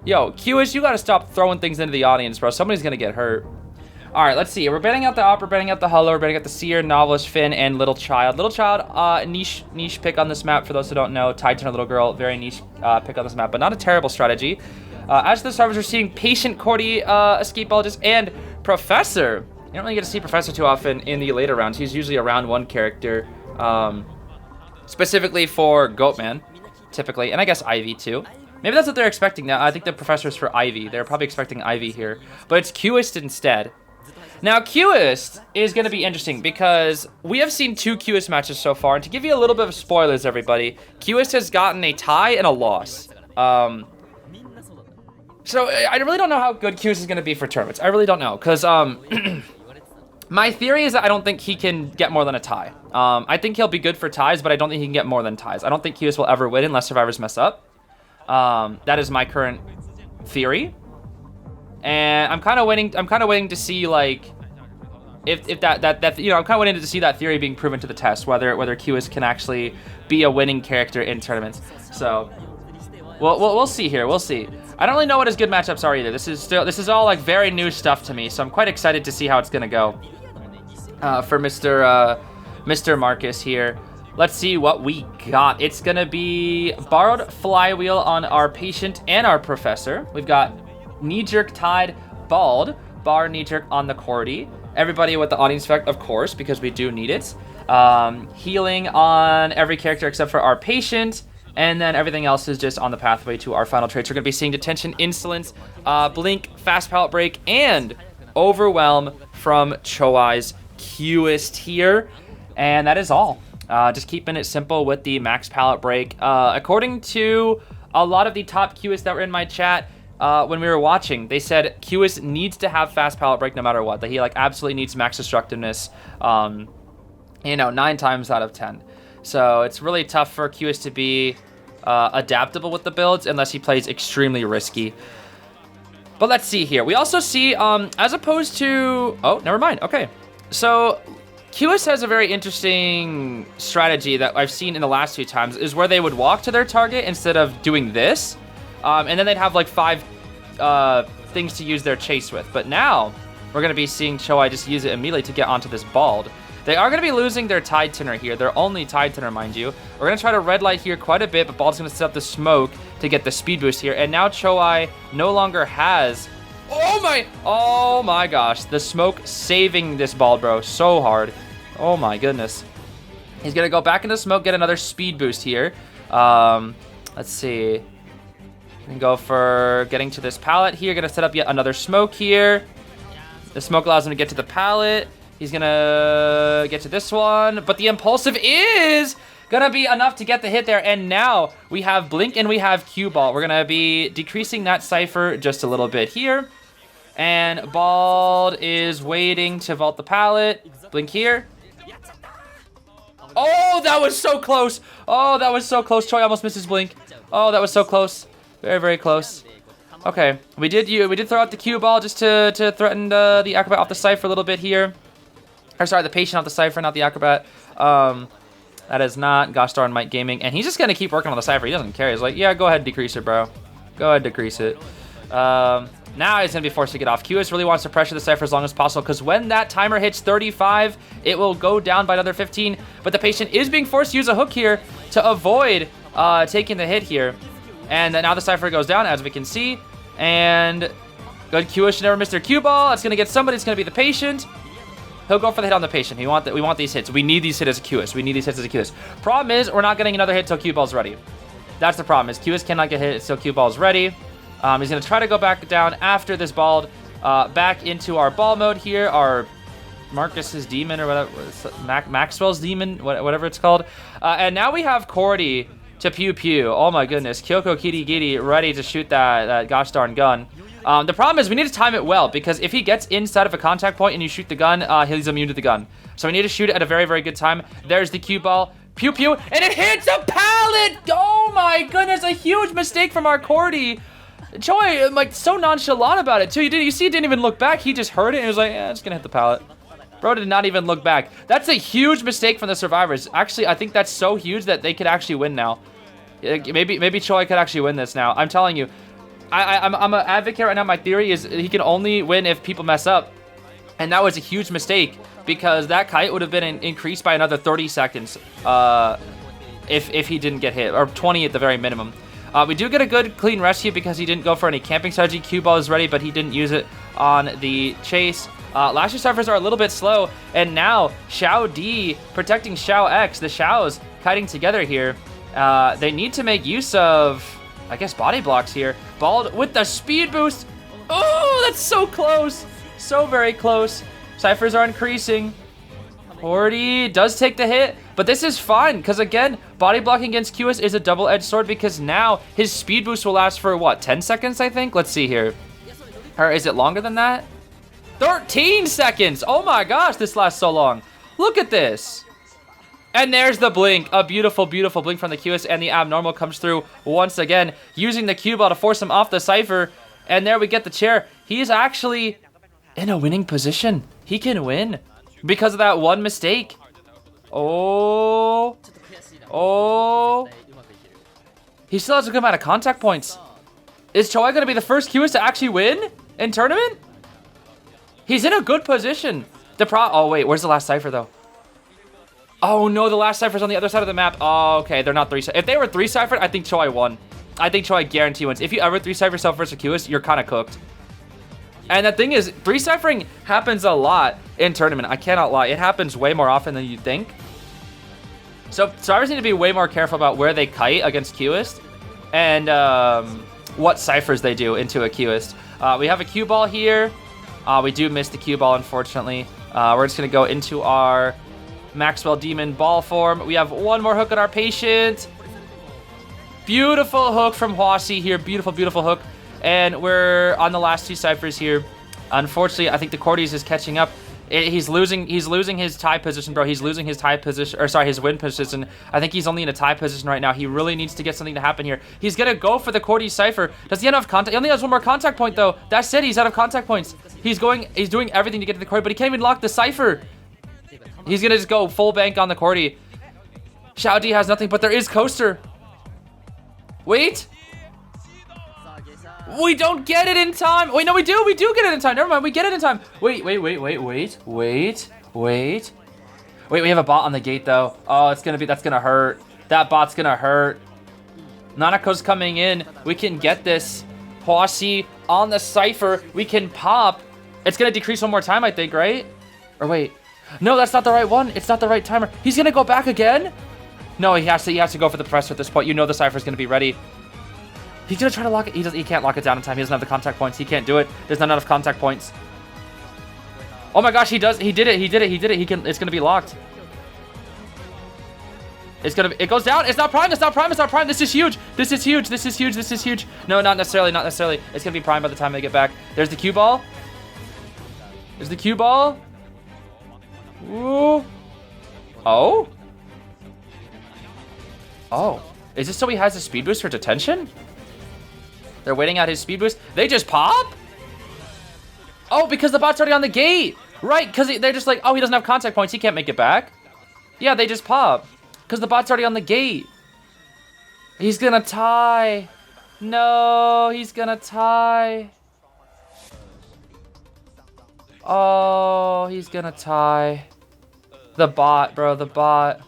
Yo, Cueist, you gotta stop throwing things into the audience, bro. Somebody's gonna get hurt. All right, let's see. We're betting out the Op, we're betting out the Hullo, we're betting out the Seer, Novelist, Finn, and Little Child. Little Child, niche pick on this map for those who don't know. Tied to a little girl, very niche pick on this map, but not a terrible strategy. As the servers are seeing Patient, Cordy, Escapeologist, and Professor. You don't really get to see Professor too often in the later rounds. He's usually a round 1 character, specifically for Goatman, typically, and I guess Ivy too. Maybe that's what they're expecting now. I think the Professor's for Ivy. They're probably expecting Ivy here, but it's Cueist instead. Now, Cueist is going to be interesting because we have seen 2 Cueist matches so far, and to give you a little bit of spoilers, everybody, Cueist has gotten a tie and a loss. So I really don't know how good Cueist is going to be for tournaments. I really don't know, because my theory is that I don't think he can get more than a tie. I think he'll be good for ties, but I don't think he can get more than ties. I don't think Cueist will ever win unless survivors mess up. That is my current theory. And I'm kind of waiting to see, like, if that you know, I'm kind of waiting to see that theory being proven to the test, whether Cueist can actually be a winning character in tournaments. So we'll see here. We'll see. I don't really know what his good matchups are either. This is all like very new stuff to me, so I'm quite excited to see how it's gonna go for Mr. Marcus here. Let's see what we got. It's gonna be Borrowed Flywheel on our Patient and our Professor. We've got Knee Jerk tied, Bald, Bar Knee Jerk on the Cordy. Everybody with the audience effect, of course, because we do need it. Healing on every character except for our Patient. And then everything else is just on the pathway to our final traits. We're going to be seeing Detention, Insolence, Blink, Fast Palette Break, and Overwhelm from Choi's Cueist here. And that is all. Just keeping it simple with the Max Palette Break. According to a lot of the top Cueists that were in my chat, when we were watching, they said Cueist needs to have Fast Palette Break no matter what. That he like absolutely needs Max Destructiveness, you know, 9 times out of 10. So it's really tough for Cueist to be adaptable with the builds unless he plays extremely risky. But let's see here. We also see, as opposed to... Oh, never mind. Okay. So Cueist has a very interesting strategy that I've seen in the last 2 times, is where they would walk to their target instead of doing this. And then they'd have like 5 things to use their chase with. But now we're going to be seeing Choi just use it immediately to get onto this Bald. They are going to be losing their Tide Tinner here. Their only Tide Tinner, mind you. We're going to try to red light here quite a bit, but Bald's going to set up the smoke to get the speed boost here. And now Choi no longer has... Oh my gosh. The smoke saving this Bald, bro. So hard. Oh my goodness. He's going to go back into smoke, get another speed boost here. Let's see. We can go for getting to this pallet here. Going to set up yet another smoke here. The smoke allows him to get to the pallet. He's going to get to this one, but the impulsive is going to be enough to get the hit there. And now we have Blink and we have Cue Ball. We're going to be decreasing that Cypher just a little bit here. And Bald is waiting to vault the pallet. Blink here. Oh, that was so close. Oh, that was so close. Choi almost misses Blink. Oh, that was so close. Very, very close. Okay, we did throw out the Cue Ball just to threaten the Acrobat off the Cypher a little bit here. Or sorry, the Patient off the Cypher, not the Acrobat. That is not Gosh Darn Mike Gaming. And he's just going to keep working on the Cypher. He doesn't care. He's like, yeah, go ahead and decrease it, bro. Go ahead and decrease it. Now he's going to be forced to get off. Cueist really wants to pressure the Cypher as long as possible, because when that timer hits 35, it will go down by another 15. But the Patient is being forced to use a hook here to avoid taking the hit here. And now the Cypher goes down, as we can see. And good Cueist should never miss their Cue Ball. It's going to get somebody. It's going to be the Patient. He'll go for the hit on the Patient. We want these hits. We need these hits as a Cueist. We need these hits as a Cueist. Problem is, we're not getting another hit till Cue Ball's ready. That's the problem, is Cueist cannot get hit, so cue ball is ready. He's going to try to go back down after this ball, back into our ball mode here, our Marcus's demon or whatever, Maxwell's demon, whatever it's called. And now we have Cordy to pew pew. Oh my goodness, Kyoko Kitty Giddy ready to shoot that gosh darn gun. The problem is we need to time it well, because if he gets inside of a contact point and you shoot the gun, he's immune to the gun. So we need to shoot it at a very, very good time. There's the cue ball. Pew pew, and it hits a pallet! Oh my goodness, a huge mistake from our Cordy. Choi, like, so nonchalant about it too. You see, he didn't even look back. He just heard it and was like, yeah, it's gonna hit the pallet. Bro did not even look back. That's a huge mistake from the survivors. Actually, I think that's so huge that they could actually win now. Maybe Choi could actually win this now. I'm telling you, I'm an advocate right now. My theory is he can only win if people mess up, and that was a huge mistake, because that kite would have been increased by another 30 seconds if he didn't get hit, or 20 at the very minimum. We do get a good clean rescue because he didn't go for any camping strategy. Cue ball is ready, but he didn't use it on the chase. Last year ciphers are a little bit slow, and now Xiao D protecting Xiao X. The Xiaos kiting together here. They need to make use of, I guess, body blocks here. Bald with the speed boost. Oh, that's so close. So very close. Ciphers are increasing. Cordy does take the hit, but this is fine, because again, body blocking against Cueist is a double-edged sword, because now his speed boost will last for, what, 10 seconds, I think? Let's see here. Or is it longer than that? 13 seconds! Oh my gosh, this lasts so long. Look at this. And there's the blink. A beautiful, beautiful blink from the Cueist, and the abnormal comes through once again, using the cue ball to force him off the cipher. And there we get the chair. He's actually in a winning position. He can win because of that one mistake. Oh. He still has a good amount of contact points. Is Choi going to be the first Cueist to actually win in tournament? He's in a good position. Oh, wait. Where's the last cipher, though? Oh, no. The last cipher's on the other side of the map. Oh, okay. They're not three. If they were three ciphered, I think Choi won. I think Choi guarantee wins. If you ever three cipher yourself versus Cueist, you're kind of cooked. And the thing is, three ciphering happens a lot in tournament. I cannot lie. It happens way more often than you think. So survivors need to be way more careful about where they kite against Cueist and what ciphers they do into a Cueist. We have a cue ball here. We do miss the cue ball, unfortunately. We're just going to go into our Maxwell Demon ball form. We have one more hook on our patient. Beautiful hook from Huasi here. Beautiful, beautiful hook. And we're on the last two ciphers here. Unfortunately, I think the Cordy's is catching up. He's losing his tie position, bro. He's losing his tie position, or sorry, his win position. I think he's only in a tie position right now. He really needs to get something to happen here. He's gonna go for the Cordy cipher. Does he have enough contact? He only has one more contact point though. That's it. He's out of contact points. He's doing everything to get to the Cordy, but he can't even lock the cipher. He's gonna just go full bank on the Cordy. Xiao D has nothing, but there is coaster. Wait. We don't get it in time. Wait, no, we do. We do get it in time. Never mind. We get it in time. Wait. We have a bot on the gate, though. Oh, that's going to hurt. That bot's going to hurt. Nanako's coming in. We can get this. Huasi on the cipher. We can pop. It's going to decrease one more time, I think, right? Or wait. No, that's not the right one. It's not the right timer. He's going to go back again? No, he has to go for the press at this point. You know the cipher's going to be ready. He's gonna try to lock it. He can't lock it down in time. He doesn't have the contact points. He can't do it. There's not enough contact points. Oh my gosh, he does. He did it. It's gonna be locked. It goes down. It's not prime. It's not prime. This is huge. No, not necessarily. It's gonna be prime by the time they get back. There's the cue ball. Ooh. Oh. Is this so he has a speed boost for detention? They're waiting out his speed boost. They just pop? Oh, because the bot's already on the gate. Right, because they're just like, oh, he doesn't have contact points. He can't make it back. Yeah, they just pop. Because the bot's already on the gate. He's going to tie. No, he's going to tie. Oh, he's going to tie. The bot, bro, the bot.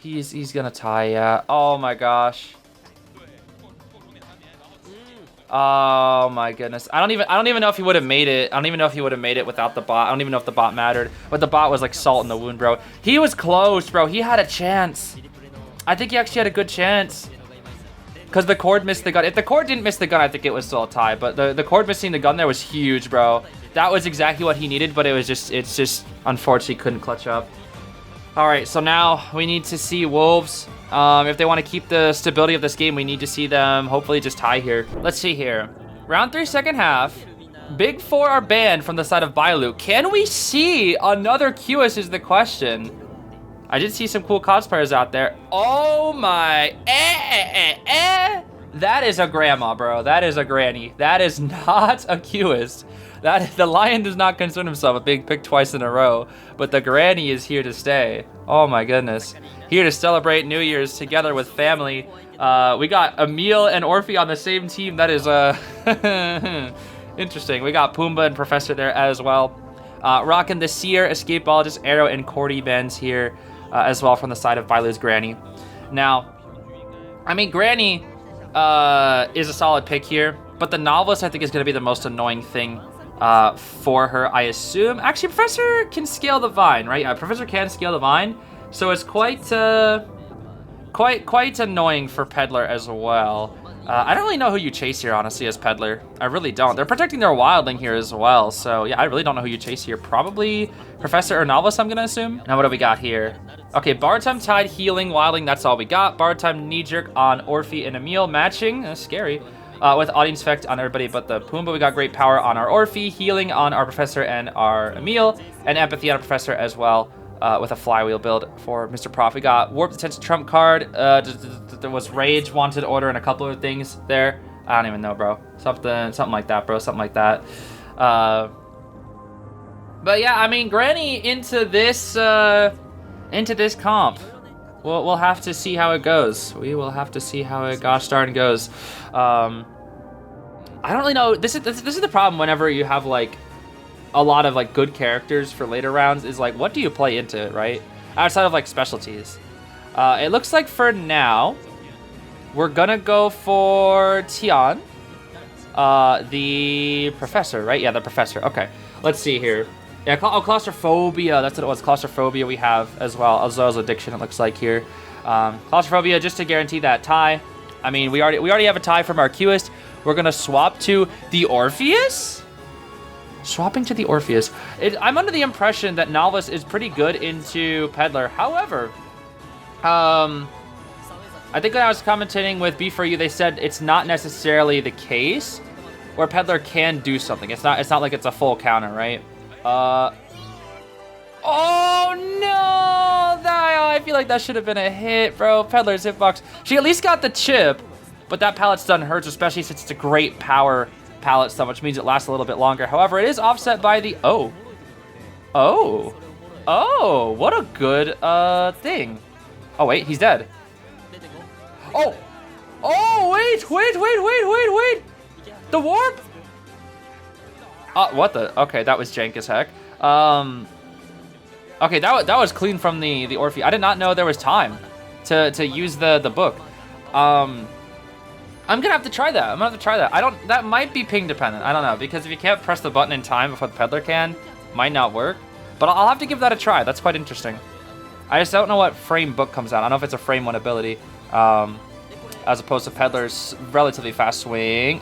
He's going to tie, yeah. Oh, my gosh. Oh my goodness. I don't even know if he would have made it. I don't even know if he would have made it without the bot. I don't even know if the bot mattered. But the bot was like salt in the wound, bro. He was close, bro. He had a chance. I think he actually had a good chance. Because the cord missed the gun. If the cord didn't miss the gun, I think it was still a tie. But the cord missing the gun there was huge, bro. That was exactly what he needed, but it's just unfortunately couldn't clutch up. All right, so now we need to see Wolves. If they want to keep the stability of this game, we need to see them hopefully just tie here. Let's see here. Round 3, second half. Big 4 are banned from the side of Bailu. Can we see another Cueist is the question. I did see some cool cosplayers out there. Oh my, That is a grandma, bro. That is a granny. That is not a Cueist. The lion does not concern himself with being picked twice in a row, but the granny is here to stay. Oh my goodness. Here to celebrate New Year's together with family. We got Emil and Orphe on the same team. That is interesting. We got Pumbaa and Professor there as well. Rocking the Seer, Escapeologist, Arrow, and Cordy bands here as well from the side of Bailu's Granny. Now, I mean, Granny is a solid pick here, but the Novelist I think is going to be the most annoying thing for her, I assume. Actually, Professor can scale the Vine, right? Professor can scale the Vine, so it's quite annoying for Peddler as well. I don't really know who you chase here, honestly, as Peddler. I really don't. They're protecting their Wildling here as well, so yeah, I really don't know who you chase here. Probably Professor or Novelist, I'm gonna assume. Now, what do we got here? Okay, Bar Time, Tide, Healing, Wildling, that's all we got. Bar Time, Knee Jerk on Orphe and Emil, matching. That's scary. With Audience Effect on everybody but the Pumbaa. We got Great Power on our Orphe, Healing on our Professor and our Emil, and Empathy on our Professor as well. With a flywheel build for Mr. Prof. We got Warp Attention Trump card. There was Rage, Wanted Order, and a couple of things there. I don't even know, bro. Something like that, bro. Something like that. But yeah, I mean, Granny into this comp. We'll have to see how it goes. We will have to see how it gosh darn goes. I don't really know. This is the problem whenever you have like a lot of like good characters for later rounds is like, what do you play into, right? Outside of like specialties. It looks like for now, we're gonna go for Tian, the Professor, right? Yeah, the Professor. Okay, let's see here. Yeah, Claustrophobia. That's what it was. Claustrophobia we have as well as Addiction. It looks like here. Claustrophobia just to guarantee that tie. I mean, we already have a tie from our Cueist. We're gonna swap to the Orpheus. Swapping to the Orpheus. I'm under the impression that Novelist is pretty good into Peddler. However, I think when I was commentating with B4U, they said it's not necessarily the case where Peddler can do something. It's not like it's a full counter, right? Oh no! I feel like that should have been a hit, bro. Peddler's hitbox. She at least got the chip, but that pallet stun hurts, especially since it's a great power pallet stun, which means it lasts a little bit longer. However, it is offset by the what a good thing. Oh wait, he's dead. Oh wait, the warp. What the? Okay, that was jank as heck. Okay, that was clean from the Orphe. I did not know there was time to use the book. I'm gonna have to try that. That might be ping dependent. I don't know, because if you can't press the button in time before the Peddler can, might not work. But I'll have to give that a try. That's quite interesting. I just don't know what frame book comes out. I don't know if it's a frame 1 ability, as opposed to Peddler's relatively fast swing.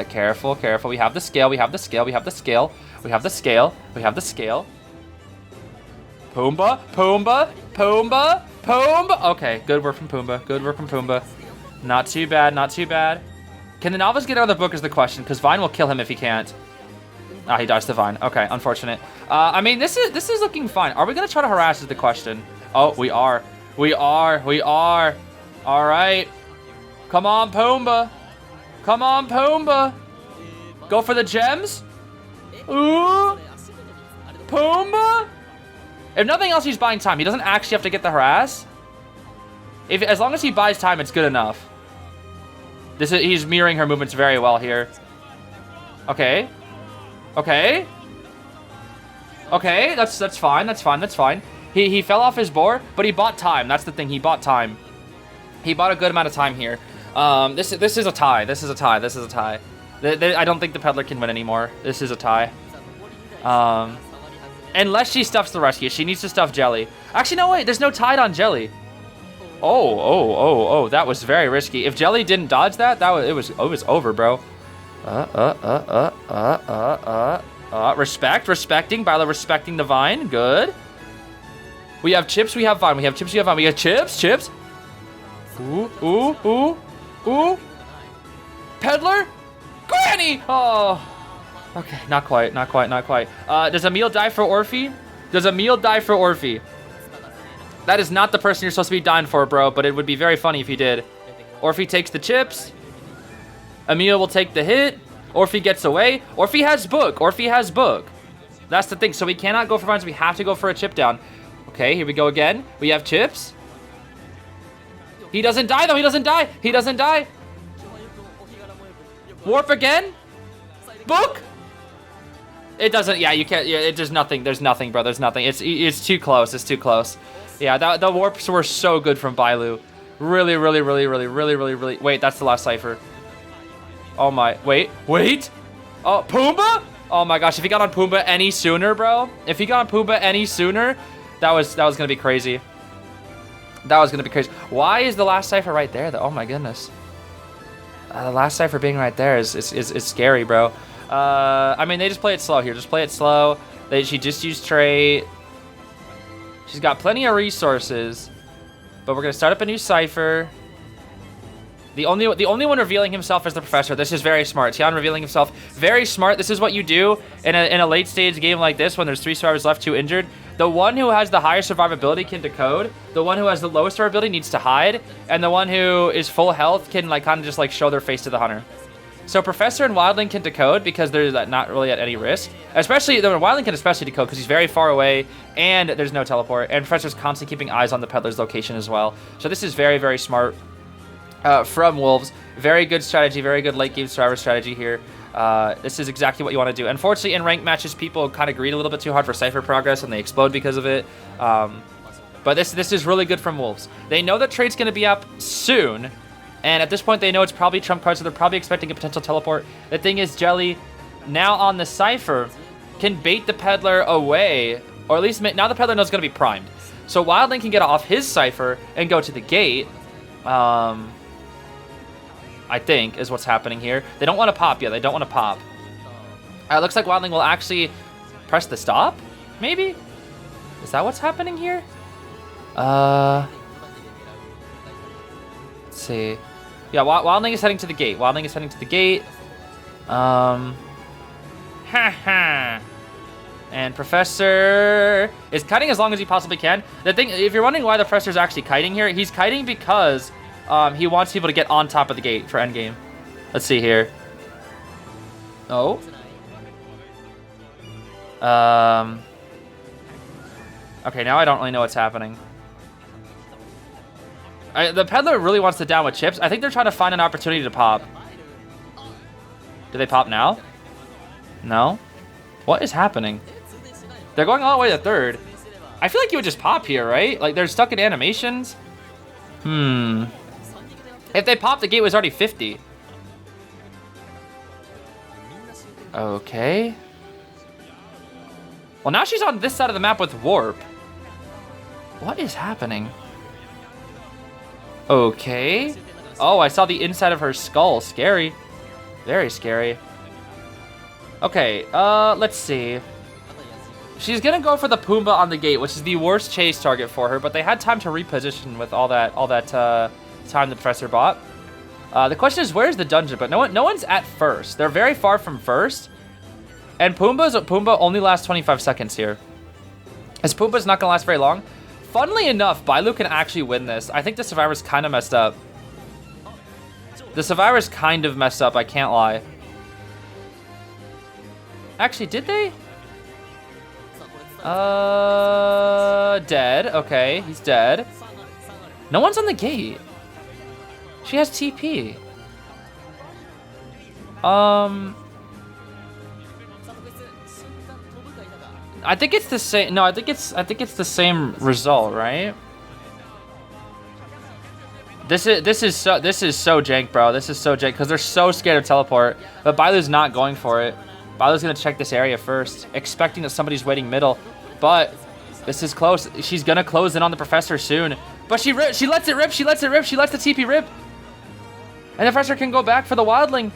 Careful. We have the scale. Pumbaa. Okay, good work from Pumbaa. Not too bad. Can the Novelist get out of the book is the question, because Vine will kill him if he can't. Ah, he dodged the Vine. Okay, unfortunate. I mean, this is looking fine. Are we gonna try to harass is the question. Oh, we are. All right. Come on, Pumbaa. Go for the gems. Ooh. Pumbaa. If nothing else, he's buying time. He doesn't actually have to get the harass. As long as he buys time, it's good enough. He's mirroring her movements very well here. Okay, that's fine. He fell off his board, but he bought time. That's the thing. He bought time. He bought a good amount of time here. This is a tie. I don't think the Peddler can win anymore. This is a tie. Unless she stuffs the rescue. She needs to stuff Jelly. Actually, no, wait. There's no tide on Jelly. Oh. That was very risky. If Jelly didn't dodge that, it was over, bro. Respecting. Bila respecting the vine. Good. We have chips. We have vine. We have chips. We have vine. We have chips. Ooh. Peddler. Granny. Oh. Okay, not quite. Does Emil die for Orphe? That is not the person you're supposed to be dying for, bro, but it would be very funny if he did. Orphe takes the chips. Emil will take the hit. Orphe gets away. Orphe has book. That's the thing. So we cannot go for vines. We have to go for a chip down. Okay, here we go again. We have chips. He doesn't die, though. He doesn't die. Warp again. Book. It doesn't. Yeah, you can't. Yeah, there's nothing, bro. There's nothing. It's too close. Yeah, the warps were so good from Bailu. Really. Wait, that's the last cipher. Oh my. Wait. Oh, Pumbaa. Oh my gosh, if he got on Pumbaa any sooner, bro. That was gonna be crazy. Why is the last cipher right there, though? Oh my goodness. The last cipher being right there is scary, bro. I mean, they just play it slow here. She just used trait. She's got plenty of resources, but we're gonna start up a new cipher. The only one revealing himself is the professor. This is very smart. Tian revealing himself, very smart. This is what you do in a late stage game like this when there's 3 survivors left, 2 injured. The one who has the higher survivability can decode. The one who has the lowest survivability needs to hide, and the one who is full health can like kind of just like show their face to the hunter. So Professor and Wildling can decode because they're not really at any risk. Especially, Wildling can especially decode because he's very far away and there's no teleport. And Professor's constantly keeping eyes on the Peddler's location as well. So this is very, very smart from Wolves. Very good strategy, very good late game survivor strategy here. This is exactly what you want to do. Unfortunately, in ranked matches, people kind of greed a little bit too hard for Cypher progress and they explode because of it. But this is really good from Wolves. They know that trade's going to be up soon. And at this point, they know it's probably trump card, so they're probably expecting a potential teleport. The thing is, Jelly, now on the Cypher, can bait the Peddler away. Or at least, now the Peddler knows it's going to be primed. So Wildling can get off his Cypher and go to the gate. I think, is what's happening here. They don't want to pop yet. They don't want to pop. It looks like Wildling will actually press the stop, maybe? Is that what's happening here? Let's see. Yeah, Wildling is heading to the gate. And Professor is kiting as long as he possibly can. The thing, if you're wondering why the Professor's actually kiting here, he's kiting because he wants people to get on top of the gate for endgame. Let's see here. Oh. Okay, now I don't really know what's happening. The Peddler really wants to down with chips. I think they're trying to find an opportunity to pop. Do they pop now? No? What is happening? They're going all the way to 3rd. I feel like you would just pop here, right? Like, they're stuck in animations. If they popped, the gate was already 50. Okay. Well, now she's on this side of the map with Warp. What is happening? Okay. Oh, I saw the inside of her skull. Scary. Very scary. Okay, let's see. She's gonna go for the Pumbaa on the gate, which is the worst chase target for her, but they had time to reposition with all that time the Professor bought. The question is, where's the dungeon? But no one's at first. They're very far from first. And Pumbaa only lasts 25 seconds here. As Pumbaa's not gonna last very long. Funnily enough, Bailu can actually win this. I think the Survivor's kind of messed up. I can't lie. Actually, did they? Dead. Okay, he's dead. No one's on the gate. She has TP. I think it's the same. No, I think it's the same result, right? This is so jank, bro. This is so jank because they're so scared of teleport. But Bailu's not going for it. Bailu's gonna check this area first, expecting that somebody's waiting middle. but this is close. She's gonna close in on the professor soon. But she lets it rip. She lets the TP rip. And the professor can go back for the wildling.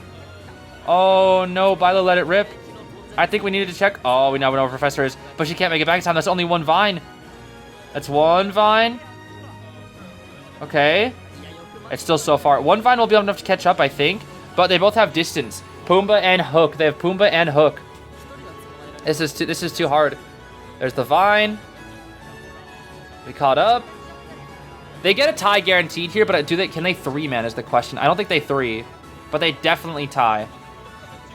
Oh no, Bilo let it rip. I think we needed to check. Oh, we now know where professor is, but she can't make it back in time. That's only one vine. That's one vine. Okay. It's still so far. One vine will be enough to catch up, I think. But they both have distance. Pumbaa and Hook. They have Pumbaa and Hook. This is too hard. There's the vine. We caught up. They get a tie guaranteed here, but can they 3-man is the question. I don't think they 3, but they definitely tie.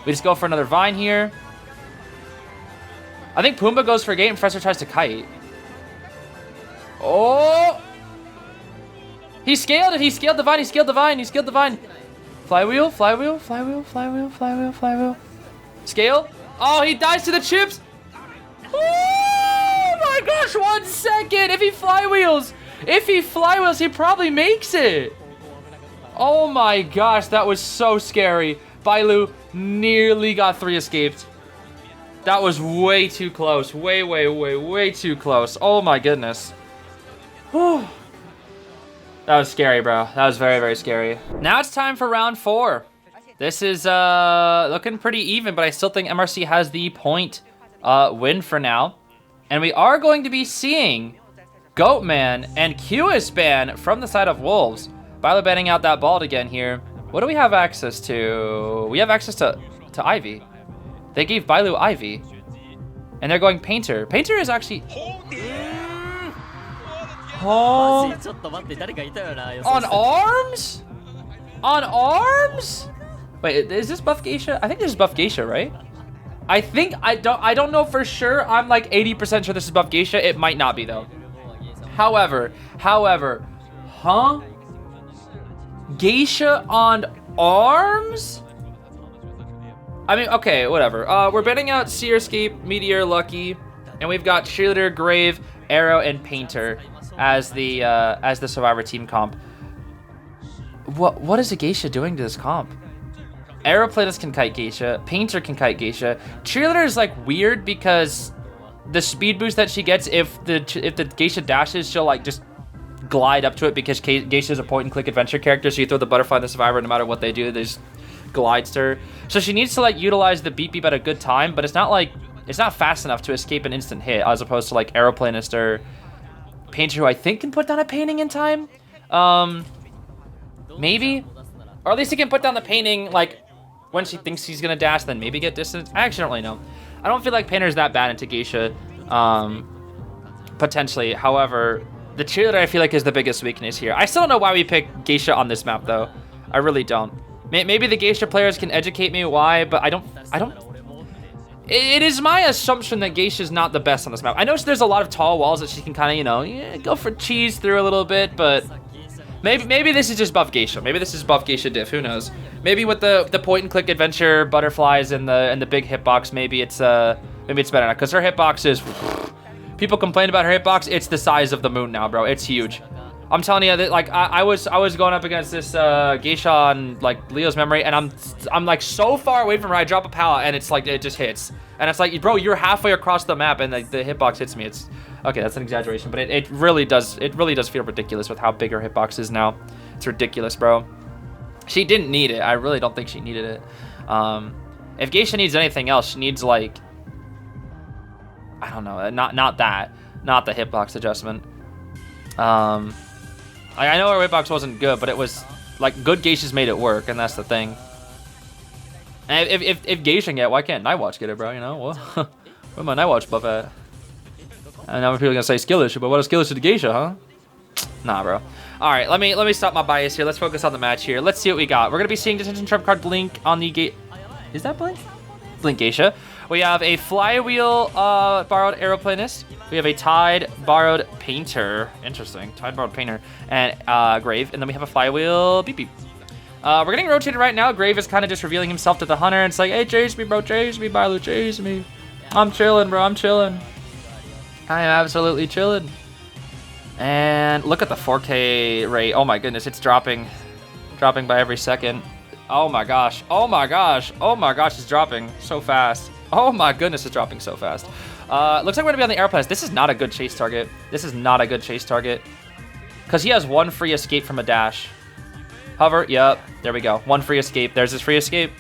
We just go for another vine here. I think Pumbaa goes for a gate and Professor tries to kite. Oh! He scaled it. He scaled the vine. He scaled the vine. He scaled the vine. Flywheel, flywheel, flywheel, flywheel, flywheel, flywheel. Scale. Oh, he dies to the chips. Oh my gosh, 1 second. If he flywheels, he probably makes it. Oh my gosh, that was so scary. Bilo nearly got 3 escaped. That was way too close. Way too close. Oh my goodness. Whew. That was scary, bro. That was very, very scary. Now it's time for round 4. This is looking pretty even, but I still think MRC has the point win for now. And we are going to be seeing Goatman and Cueist ban from the side of Wolves. Bilo banning out that bald again here. What do we have access to? We have access to Ivy. They gave Bilo Ivy. And they're going Painter. Painter is actually... Oh. On arms? On arms? Wait, is this buff Geisha? I think this is buff Geisha, right? I don't know for sure. I'm like 80% sure this is buff Geisha. It might not be though. However, huh? Geisha on arms? I mean, okay, whatever. We're betting out Seer Escape, Meteor, Lucky, and we've got Cheerleader, Grave, Arrow, and Painter as the Survivor team comp. What is a Geisha doing to this comp? Aeroplanist can kite Geisha. Painter can kite Geisha. Cheerleader is like weird because the speed boost that she gets if the Geisha dashes, she'll like just glide up to it because Geisha is a point-and-click adventure character. So you throw the butterfly and the Survivor, no matter what they do, they just glides to her. So she needs to like utilize the beep beep at a good time, but it's not fast enough to escape an instant hit as opposed to like Aeroplanist or Painter, who I think can put down a painting in time. Maybe, or at least he can put down the painting like when she thinks he's gonna dash, then maybe get distance. I actually don't really know. I don't feel like Painter's that bad into Geisha, potentially. However, the Cheerleader I feel like is the biggest weakness here. I still don't know why we picked Geisha on this map though. I really don't. Maybe the Geisha players can educate me why, but I don't. It is my assumption that Geisha is not the best on this map. I know there's a lot of tall walls that she can kind of, you know, go for cheese through a little bit, but maybe this is just buff Geisha. Maybe this is buff Geisha diff. Who knows? Maybe with the point and click adventure butterflies and the big hitbox, maybe it's better now because her hitbox is. People complain about her hitbox. It's the size of the moon now, bro. It's huge. I'm telling you that, like, I was going up against this Geisha on like Leo's memory, and I'm like so far away from her. I drop a pallet, and it's like it just hits, and it's like, bro, you're halfway across the map, and like the hitbox hits me. It's okay. That's an exaggeration, but it really does feel ridiculous with how big her hitbox is now. It's ridiculous, bro. She didn't need it. I really don't think she needed it. If Geisha needs anything else, she needs like, I don't know, not the hitbox adjustment. I know her hitbox wasn't good, but it was like good Geishas made it work, and that's the thing. And if Geisha can get it, why can't Nightwatch get it, bro? You know, well, where my Nightwatch buff at? I know people are gonna say skill issue, but what a skill issue to Geisha, huh? Nah, bro. All right, let me stop my bias here. Let's focus on the match here. Let's see what we got. We're gonna be seeing detention trump card Blink on the gate. Is that Blink? Blink Geisha. We have a Flywheel borrowed Aeroplanist. We have a Tide borrowed Painter. Interesting. Tide borrowed Painter. And Grave. And then we have a Flywheel Beep Beep. We're getting rotated right now. Grave is kind of just revealing himself to the Hunter. And it's like, hey, chase me, bro. Chase me, Bilo. Chase me. I'm chilling, bro. I'm chilling. I am absolutely chilling. And look at the 4K rate. Oh, my goodness. It's dropping. Dropping by every second. Oh, my gosh. Oh, my gosh. Oh, my gosh. It's dropping so fast. Oh my goodness, it's dropping so fast. Looks like we're gonna be on the airplanes. This is not a good chase target. This is not a good chase target. Because he has one free escape from a dash. Hover, yep, there we go. One free escape, there's his free escape.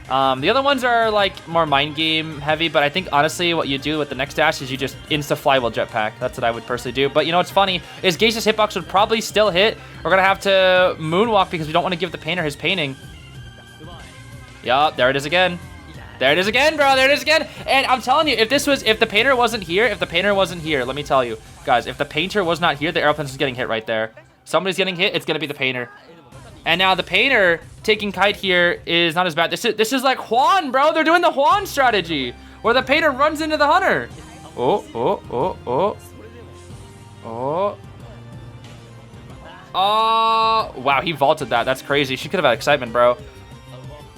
The other ones are like more mind game heavy, but I think honestly what you do with the next dash is you just insta-flywheel jetpack. That's what I would personally do. But you know what's funny is Geisha's hitbox would probably still hit. We're gonna have to moonwalk because we don't want to give the painter his painting. Yup, there it is again. There it is again, bro. There it is again. And I'm telling you, if the painter wasn't here, let me tell you, guys, if the painter was not here, the airplane is getting hit right there. Somebody's getting hit, it's gonna be the painter. And now the painter taking kite here is not as bad. This is like Juan, bro. They're doing the Juan strategy where the painter runs into the hunter. Oh. Oh, wow, he vaulted that. That's crazy. She could have had excitement, bro.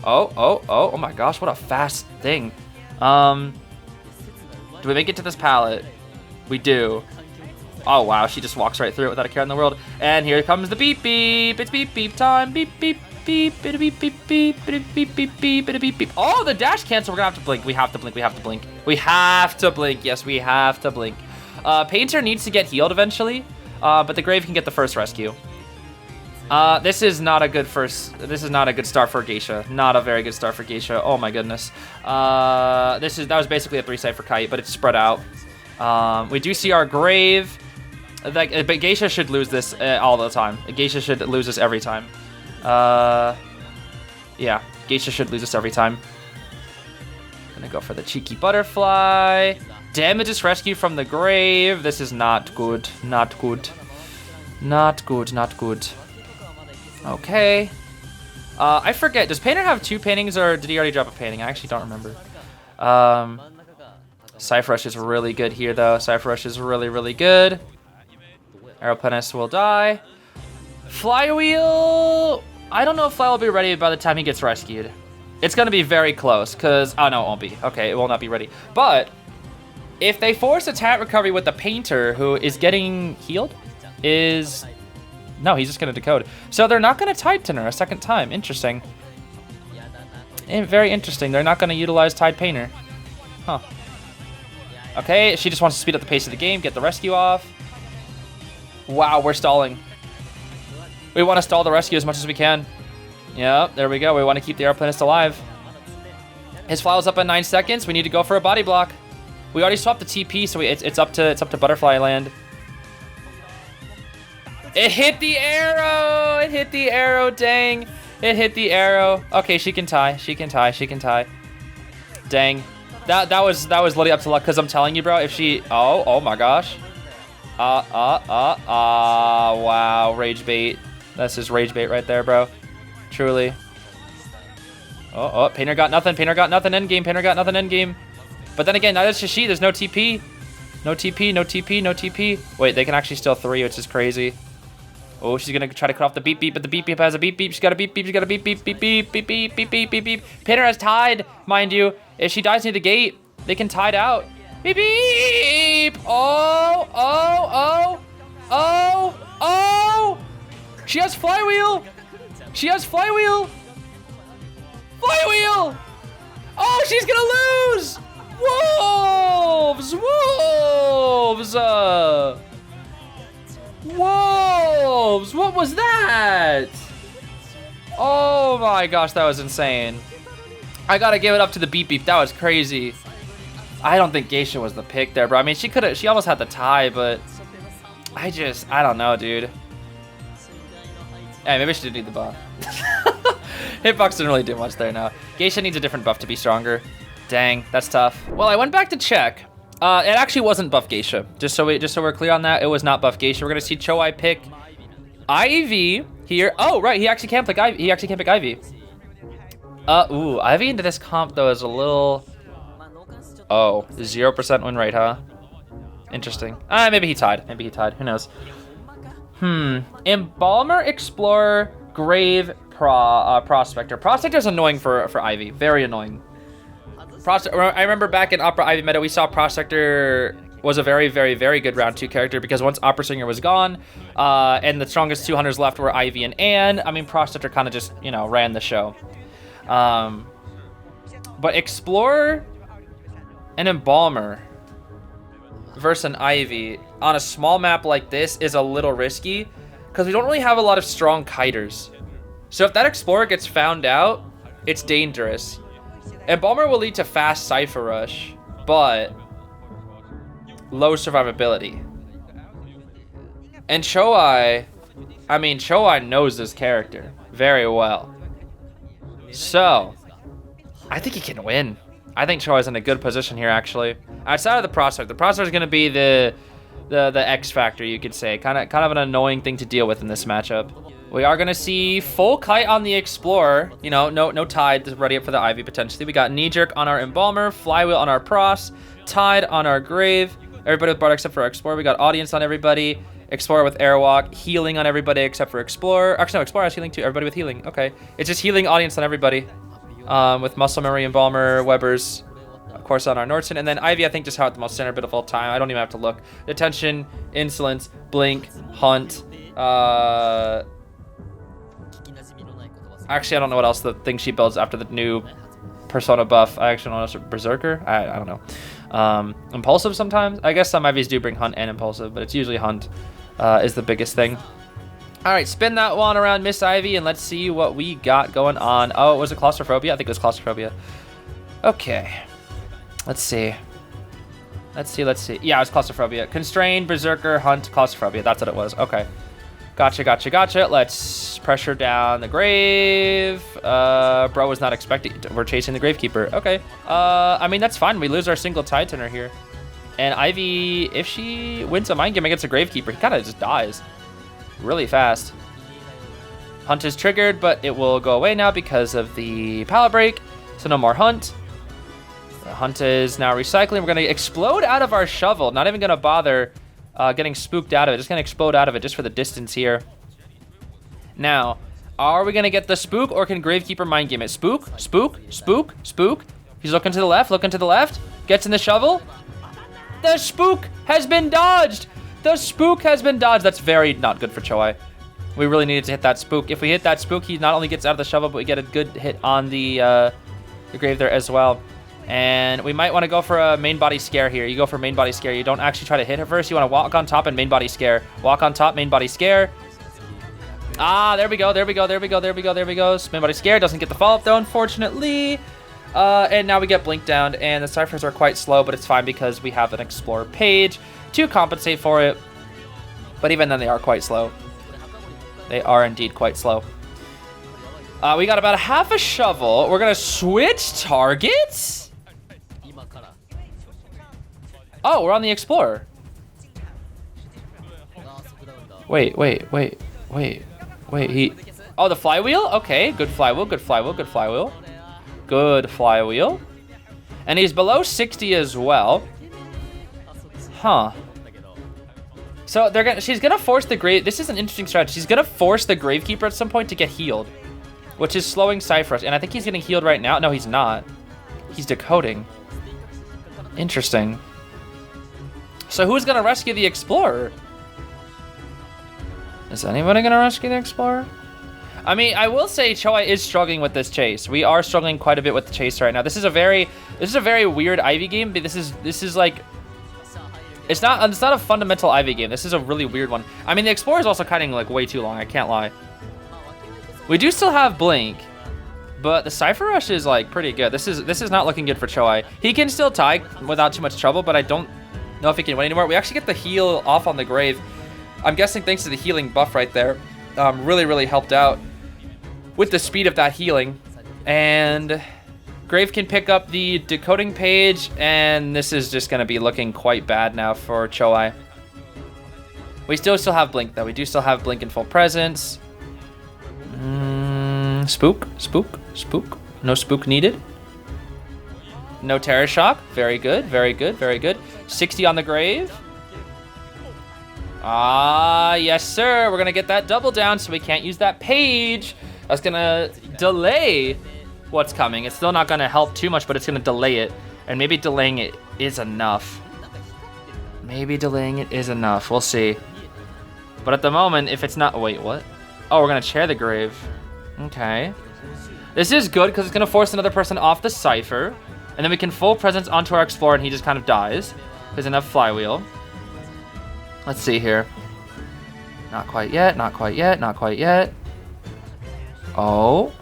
Oh my gosh, what a fast thing. Do we make it to this pallet? We do. Oh wow, she just walks right through it without a care in the world. And here comes the beep beep. It's beep beep time. Beep beep beep. Beep beep beep beep beep beep beep beep beep. Oh, the dash cancel. We're gonna have to blink. We have to blink. We have to blink. We have to blink. Yes, we have to blink. Painter needs to get healed eventually, but the Grave can get the first rescue. This is not a good start for Geisha. Not a very good start for Geisha. Oh my goodness. That was basically a 3-side for Kite, but it's spread out. We do see our Grave. But Geisha should lose this all the time. Geisha should lose this every time. Yeah, Geisha should lose this every time. Gonna go for the cheeky butterfly. Damages rescue from the Grave. This is not good. Not good. Not good. Not good. Okay. I forget. Does Painter have 2 paintings or did he already drop a painting? I actually don't remember. Cypher Rush is really good here though. Cypher Rush is really, really good. Aeroplanist will die. Flywheel. I don't know if Fly will be ready by the time he gets rescued. It's going to be very close because... Oh, no, it won't be. Okay, it will not be ready. But if they force a Tat recovery with the Painter who is getting healed, is... No, he's just going to decode. So they're not going to Titan her a second time. Interesting. Very interesting. They're not going to utilize Tide Painter. Huh. Okay, she just wants to speed up the pace of the game, get the rescue off. Wow, we're stalling. We want to stall the rescue as much as we can. Yep, there we go. We want to keep the airplanist alive. His fly is up at 9 seconds. We need to go for a body block. We already swapped the TP, so it's up to Butterfly Land. It hit the arrow! It hit the arrow, dang. It hit the arrow. Okay, she can tie. She can tie. She can tie. Dang. That was literally up to luck, because I'm telling you, bro, if she... Oh my gosh. Wow, rage bait. That's just rage bait right there, bro. Truly. Oh, Painter got nothing. Painter got nothing endgame. Painter got nothing endgame. But then again, neither does she. There's no TP. No TP, no TP, no TP. Wait, they can actually steal 3, which is crazy. Oh, she's gonna try to cut off the beep beep, but the beep beep has a beep beep. She's got a beep beep. She's got a beep beep beep beep beep beep beep beep beep beep. Painter has tied, mind you. If she dies near the gate, they can tide out. Beep beep. Oh. She has flywheel. She has flywheel. Flywheel. Oh, she's gonna lose. Wolves. Wolves. What was that? Oh my gosh, that was insane. I gotta give it up to the beep beep. That was crazy. I don't think Geisha was the pick there, bro. I mean, she almost had the tie, but I don't know, dude. Hey, maybe she did need the buff. Hitbox didn't really do much there now. Geisha needs a different buff to be stronger. Dang, that's tough. Well, I went back to check. It actually wasn't buff Geisha. Just so we're clear on that, it was not buff Geisha. We're gonna see Choai pick Ivy here. Oh, right, he actually can't pick Ivy. He actually can't pick Ivy. Ooh, Ivy into this comp though is a little. Oh, 0% win rate, huh? Interesting. Maybe he tied. Maybe he tied. Who knows? Embalmer, Explorer, Grave, Prospector. Prospector's annoying for Ivy. Very annoying. I remember back in Opera Ivy meta, we saw Prospector was a very, very, very good round 2 character because once Opera Singer was gone, and the strongest 2 hunters left were Ivy and Anne, I mean, Prospector kind of just, ran the show. But Explorer and Embalmer. versus an Ivy on a small map like this is a little risky because we don't really have a lot of strong kiters. So if that Explorer gets found out, it's dangerous. Embalmer will lead to fast Cypher Rush, but low survivability. And Choei, I mean, Choei knows this character very well. So, I think he can win. I think Choei's in a good position here, actually. Outside of the prospect is going to be the X factor, you could say. Kind of an annoying thing to deal with in this matchup. We are going to see full kite on the Explorer. You know, no Tide ready up for the Ivy, potentially. We got Knee Jerk on our Embalmer, Flywheel on our Pros, Tide on our Grave. Everybody with Bard except for Explorer. We got Audience on everybody. Explorer with Airwalk. Healing on everybody except for Explorer. Actually, no, Explorer has healing too. Everybody with healing. Okay. It's just healing Audience on everybody. With Muscle Memory, Embalmer, Webbers. Of course, on our Nordson. And then Ivy, I think, just had the most center bit of all time. I don't even have to look. Detention, Insolence, Blink, Hunt. Actually, I don't know what else the thing she builds after the new Persona buff. I actually don't know. Berserker? I don't know. Impulsive sometimes. I guess some Ivies do bring Hunt and Impulsive, but it's usually Hunt is the biggest thing. All right, spin that one around Miss Ivy, and let's see what we got going on. Oh, was it Claustrophobia? I think it was Claustrophobia. Okay. Let's see. Let's see. Yeah, it was Claustrophobia. Constrained, Berserker, Hunt, Claustrophobia. That's what it was. Okay. Gotcha. Let's pressure down the Grave. Bro was not expecting. We're chasing the Gravekeeper. Okay. I mean, that's fine. We lose our single Titaner here. And Ivy, if she wins a Mind Game against a Gravekeeper, he kind of just dies really fast. Hunt is triggered, but it will go away now because of the Pallet Break. So no more Hunt. The Hunt is now recycling. We're going to explode out of our shovel. Not even going to bother getting spooked out of it. Just going to explode out of it just for the distance here. Now, are we going to get the spook or can Gravekeeper Mind Game it? Spook. He's looking to the left. Gets in the shovel. The spook has been dodged. That's very not good for Choei. We really needed to hit that spook. If we hit that spook, he not only gets out of the shovel, but we get a good hit on the Grave there as well. And we might want to go for a main body scare here. You go for main body scare. You don't actually try to hit her first. You want to walk on top and main body scare. Walk on top, main body scare. Ah, there we go. Main body scare. Doesn't get the follow-up though, unfortunately. And now we get blinked down, and the ciphers are quite slow, but it's fine because we have an Explorer page to compensate for it. But even then, they are quite slow. They are indeed quite slow. We got about a half a shovel. We're going to switch targets? Oh, we're on the Explorer. Wait. Oh, the flywheel? Okay, good flywheel. And he's below 60 as well. Huh. So she's gonna force the Grave. This is an interesting strategy. She's gonna force the Gravekeeper at some point to get healed, which is slowing Cypher Rush. And I think he's getting healed right now. No, he's not. He's decoding. Interesting. So who's gonna rescue the Explorer? Is anybody gonna rescue the Explorer? I mean, I will say Choei is struggling with this chase. We are struggling quite a bit with the chase right now. This is a very weird Ivy game, but this is like it's not a fundamental Ivy game. This is a really weird one. I mean, the Explorer is also kind of like way too long. I can't lie. We do still have Blink, but the Cypher Rush is like pretty good. This is not looking good for Choei. He can still tie without too much trouble, but I don't know if he can win anymore. We actually get the heal off on the Grave. I'm guessing thanks to the healing buff right there. Really helped out with the speed of that healing. And Grave can pick up the decoding page, and this is just going to be looking quite bad now for Choei. We still have Blink, though. We do still have Blink in full presence. Spook. No spook needed. No Terror Shock. Very good. 60 on the Grave. Ah, yes, sir. We're going to get that double down, so we can't use that page. That's going to delay what's coming. It's still not going to help too much, but it's going to delay it. And maybe delaying it is enough. We'll see. But at the moment, if it's not... Wait, what? Oh, we're going to chair the Grave. Okay. This is good because it's going to force another person off the Cypher. And then we can full presence onto our Explorer, and he just kind of dies. Doesn't have flywheel. Let's see here. Not quite yet, not quite yet, not quite yet. Oh.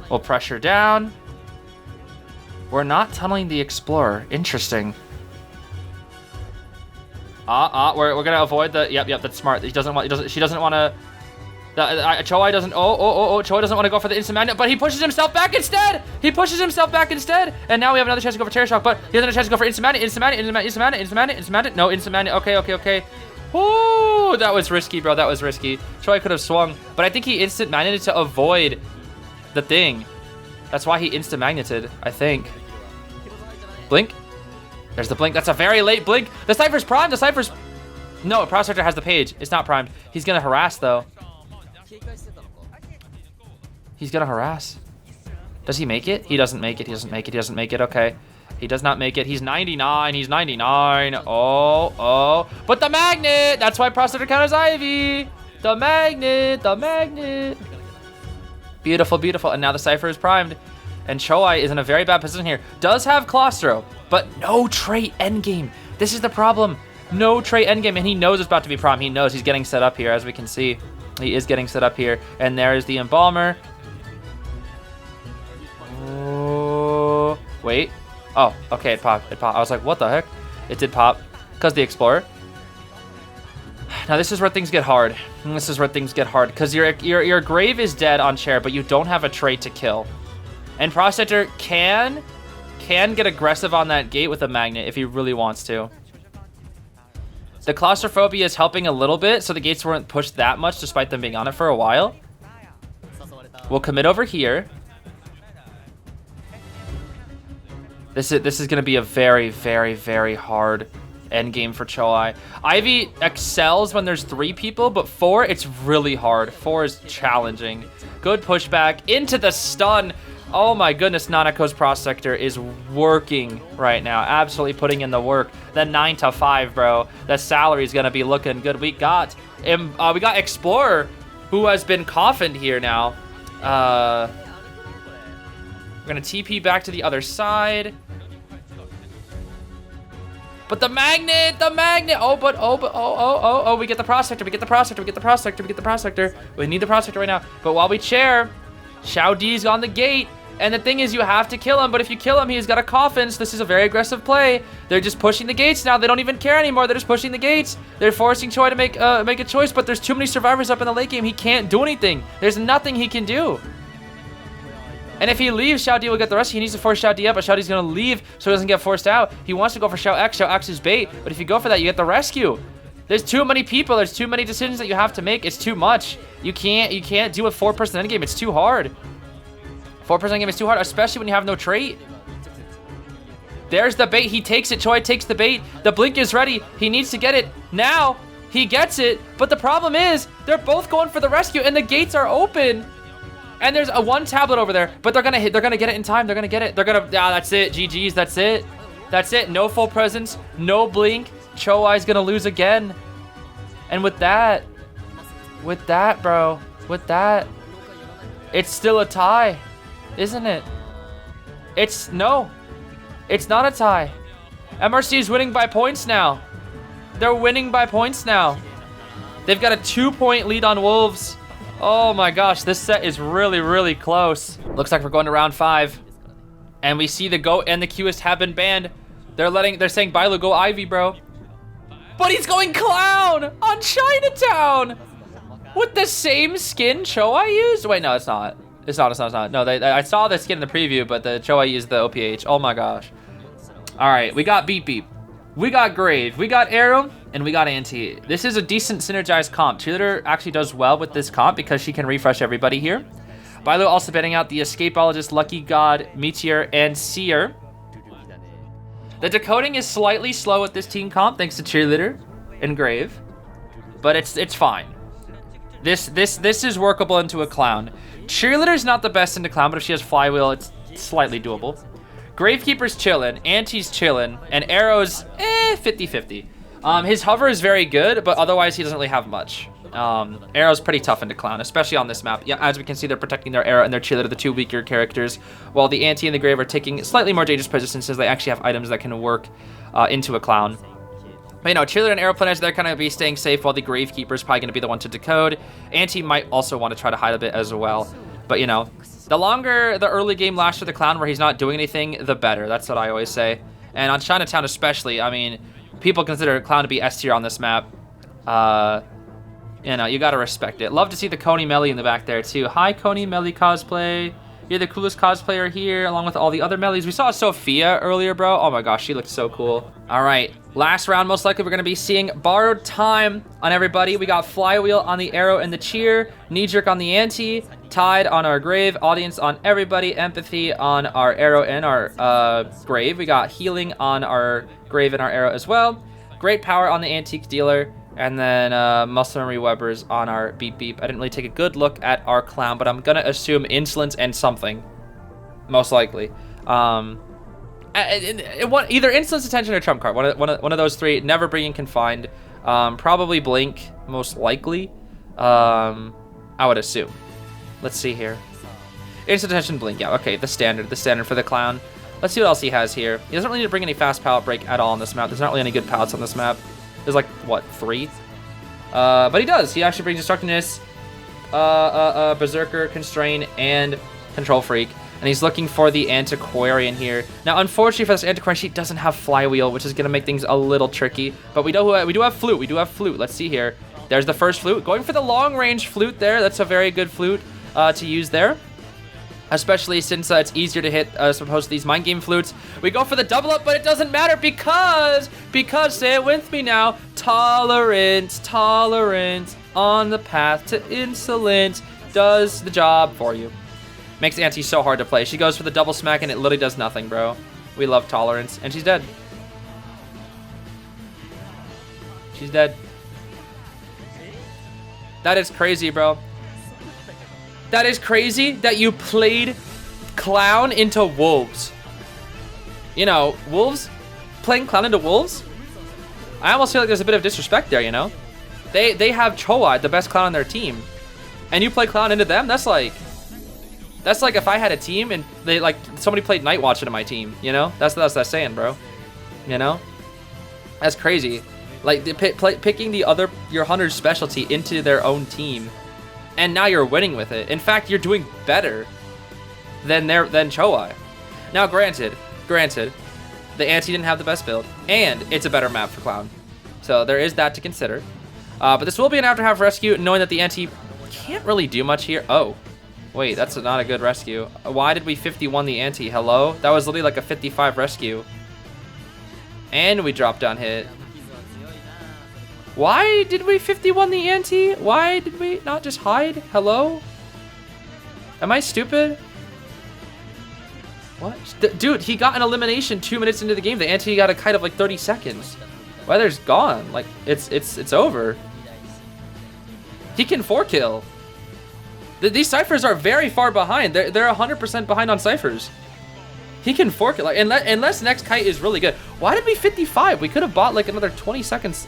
We'll pressure down. We're not tunneling the Explorer. Interesting. We're gonna avoid the. Yep. That's smart. She doesn't want to. Choi doesn't. Choi doesn't want to go for the instant magnet, but he pushes himself back instead. And now we have another chance to go for Terror Shock, but he has another chance to go for instant magnet. No, instant magnet. Okay. Ooh, that was risky, bro. That was risky. Choi could have swung, but I think he instant magneted to avoid the thing. That's why he instant magneted, I think. Blink. There's the blink. That's a very late blink. The Cypher's primed. No, Prospector has the page. It's not primed. He's gonna harass though. He's gonna harass. Does he make it? He doesn't make it. Okay. He does not make it. He's 99. Oh. But the magnet! That's why Prospector counters Ivy. The magnet. Beautiful. And now the Cypher is primed. And Choi is in a very bad position here. Does have Claustro, but no trait endgame. This is the problem. No trait endgame, and he knows it's about to be prom. He knows he's getting set up here, as we can see. He is getting set up here. And there is the Embalmer. Oh, wait. Oh, okay, it popped. I was like, what the heck? It did pop, because the Explorer. Now this is where things get hard. Because your Grave is dead on chair, but you don't have a trait to kill. And Prospector can get aggressive on that gate with a magnet if he really wants to. The claustrophobia is helping a little bit, so the gates weren't pushed that much despite them being on it for a while. We'll commit over here. This is going to be a very hard end game for Choi. Ivy excels when there's 3 people, but 4, it's really hard. 4 is challenging. Good pushback into the stun. Oh my goodness, Nanako's Prospector is working right now. Absolutely putting in the work. The 9 to 5, bro. The salary is gonna be looking good. We got Explorer, who has been coffined here now. We're gonna TP back to the other side. But the magnet. Oh, we get the Prospector. We need the Prospector right now. But while we chair, Xiao D's on the gate. And the thing is, you have to kill him, but if you kill him, he's got a coffin, so this is a very aggressive play. They're just pushing the gates now. They don't even care anymore. They're just pushing the gates. They're forcing Choi to make a choice, but there's too many survivors up in the late game. He can't do anything. There's nothing he can do. And if he leaves, Xiao D will get the rest. He needs to force Xiao D up, but Xiao D's going to leave so he doesn't get forced out. He wants to go for Xiao X. Xiao X is bait, but if you go for that, you get the rescue. There's too many people. There's too many decisions that you have to make. It's too much. You can't do a 4-person endgame. It's too hard. 4-person game is too hard, especially when you have no trait. There's the bait. He takes it. Choi takes the bait. The blink is ready. He needs to get it. Now, he gets it. But the problem is, they're both going for the rescue, and the gates are open. And there's one tablet over there, but they're gonna get it in time. They're gonna get it. That's it. GG's. That's it. No full presence. No blink. Choi's gonna lose again. And with that, bro, it's still a tie. Isn't it? No, it's not a tie. MRC is winning by points now. They're winning by points now. They've got a 2-point lead on Wolves. Oh my gosh, this set is really close. Looks like we're going to round 5. And we see the Goat and the Cueist have been banned. They're saying Bailu, go Ivy, bro. But he's going Clown on Chinatown with the same skin Choi used. Wait, no, it's not. It's not. No, I saw the skin in the preview, but the Choi used the OPH. Oh my gosh. All right, we got Beep Beep. We got Grave. We got Arrow. And we got Anti. This is a decent synergized comp. Cheerleader actually does well with this comp because she can refresh everybody here. Bilo also betting out the Escapologist, Lucky God, Meteor, and Seer. The decoding is slightly slow with this team comp thanks to Cheerleader and Grave. But it's fine. This is workable into a Clown. Cheerleader's not the best into Clown, but if she has Flywheel, it's slightly doable. Gravekeeper's chillin', Anti's chillin', and Arrow's 50-50. His hover is very good, but otherwise he doesn't really have much. Arrow's pretty tough into Clown, especially on this map. Yeah, as we can see, they're protecting their Arrow and their Cheerleader, the 2 weaker characters, while the Auntie and the Grave are taking slightly more dangerous positions since they actually have items that can work into a Clown. But, you know, Cheerleader and Arrow Planners, they're going to be staying safe, while the Gravekeeper is probably going to be the one to decode. Auntie might also want to try to hide a bit as well. But, you know, the longer the early game lasts for the Clown where he's not doing anything, the better. That's what I always say. And on Chinatown especially, I mean, people consider Clown to be S tier on this map. You know, you gotta respect it. Love to see the Coney Melly in the back there, too. Hi, Coney Melly cosplay. You're the coolest cosplayer here, along with all the other Mellies. We saw Sophia earlier, bro. Oh my gosh, she looked so cool. All right, last round, most likely we're gonna be seeing Borrowed Time on everybody. We got Flywheel on the Arrow and the Cheer, Knee Jerk on the Ante, Tide on our Grave, Audience on everybody, Empathy on our Arrow and our Grave. We got Healing on our Grave and our Arrow as well. Great Power on the Antique Dealer. And then Muscle Memory Webbers on our Beep Beep. I didn't really take a good look at our Clown, but I'm going to assume Insolence and something. Most likely. Either Insolence, Attention, or Trump Card. One of those three. Never Bringing Confined. Probably Blink, most likely. I would assume. Let's see here. Instant Attention, Blink. Yeah, okay. The standard for the Clown. Let's see what else he has here. He doesn't really need to bring any fast pallet break at all on this map. There's not really any good pallets on this map. There's like, what, 3? But he does. He actually brings Destructiveness, Berserker, Constrain, and Control Freak. And he's looking for the Antiquarian here. Now, unfortunately for this Antiquarian, she doesn't have Flywheel, which is going to make things a little tricky. But we do have Flute. We do have Flute. Let's see here. There's the first Flute. Going for the long-range Flute there. That's a very good Flute to use there. Especially since it's easier to hit as opposed to these Mind Game Flutes. We go for the double up, but it doesn't matter because, say it with me now, tolerance on the path to insolence does the job for you. Makes Auntie so hard to play. She goes for the double smack and it literally does nothing, bro. We love tolerance, and she's dead. She's dead. That is crazy, bro. That is crazy that you played Clown into Wolves. You know, Wolves, playing Clown into Wolves? I almost feel like there's a bit of disrespect there, you know? They have Choai, the best Clown on their team. And you play Clown into them? That's like if I had a team and they like somebody played Night Watch into my team, you know? That's saying, bro. You know? That's crazy. Like picking your Hunter's specialty into their own team. And now you're winning with it. In fact, you're doing better than Choai. Now, granted, the Ante didn't have the best build, and it's a better map for Clown. So there is that to consider. But this will be an after half rescue, knowing that the Ante can't really do much here. Oh, wait, that's not a good rescue. Why did we 51 the Ante? Hello? That was literally like a 55 rescue. And we dropped down hit. Why did we 51 the Ante? Why did we not just hide? Hello? Am I stupid? What? Dude, he got an elimination 2 minutes into the game. The Ante got a kite of like 30 seconds. Weather's gone. Like, it's over. He can 4-kill. These Cyphers are very far behind. They're 100% behind on Cyphers. He can 4-kill. Like, unless next kite is really good. Why did we 55? We could have bought like another 20 seconds.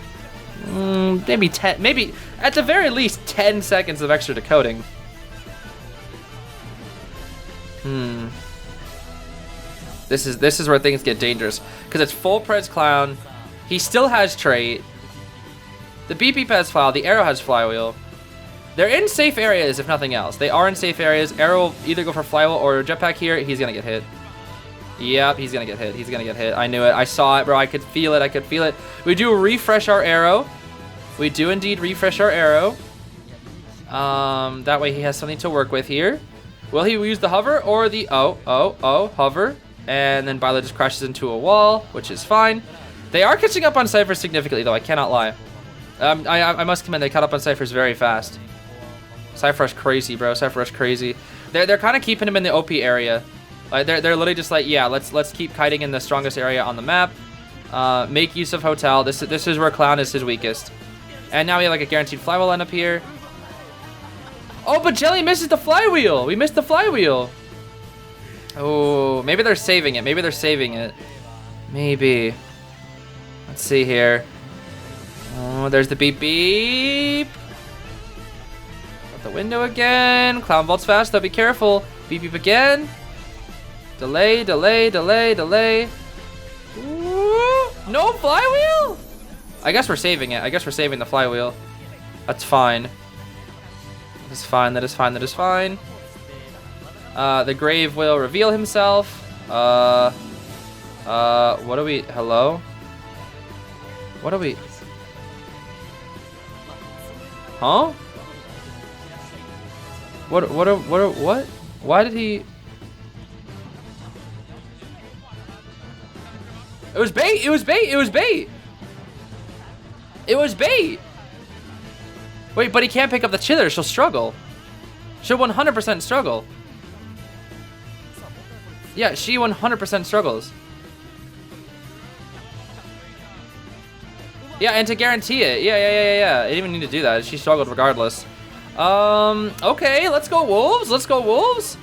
Maybe 10, maybe at the very least 10 seconds of extra decoding. This is where things get dangerous because it's full Prez Clown. He still has trait. The BP has Flywheel. The Arrow has Flywheel. They're in safe areas if nothing else. They are in safe areas. Arrow will either go for Flywheel or Jetpack here. He's gonna get hit. Yep, he's gonna get hit. He's gonna get hit. I knew it. I saw it, bro. I could feel it. I could feel it. We do refresh our Arrow. We do indeed refresh our Arrow. That way he has something to work with here. Will he use the hover or the hover? And then Byler just crashes into a wall, which is fine. They are catching up on Cyphers significantly, though. I cannot lie. I must commend they caught up on Cyphers very fast. Cypher's crazy, bro. Cypher's crazy. They're kind of keeping him in the OP area. They're literally just like, yeah, let's keep kiting in the strongest area on the map. Make use of Hotel. This is where Clown is his weakest. And now we have like a guaranteed Flywheel end up here. Oh, but Jelly misses the Flywheel. We missed the Flywheel. Oh, maybe they're saving it. Maybe they're saving it. Maybe. Let's see here. Oh, there's the beep beep. Out the window again. Clown vaults fast, though. Be careful. Beep beep again. Delay, delay, delay, delay. Ooh, no flywheel? I guess we're saving it. I guess we're saving the flywheel. That's fine. That is fine. That is fine. That is fine. The grave will reveal himself. What are we? Hello? What are we? Huh? What? Why did he? It was bait. It was bait. It was bait. It was bait. Wait, but he can't pick up the chiller. She'll struggle. She'll 100% struggle. Yeah, she 100% struggles. Yeah, and to guarantee it. Yeah. I didn't even need to do that. She struggled regardless. Okay, let's go Wolves. Let's go Wolves.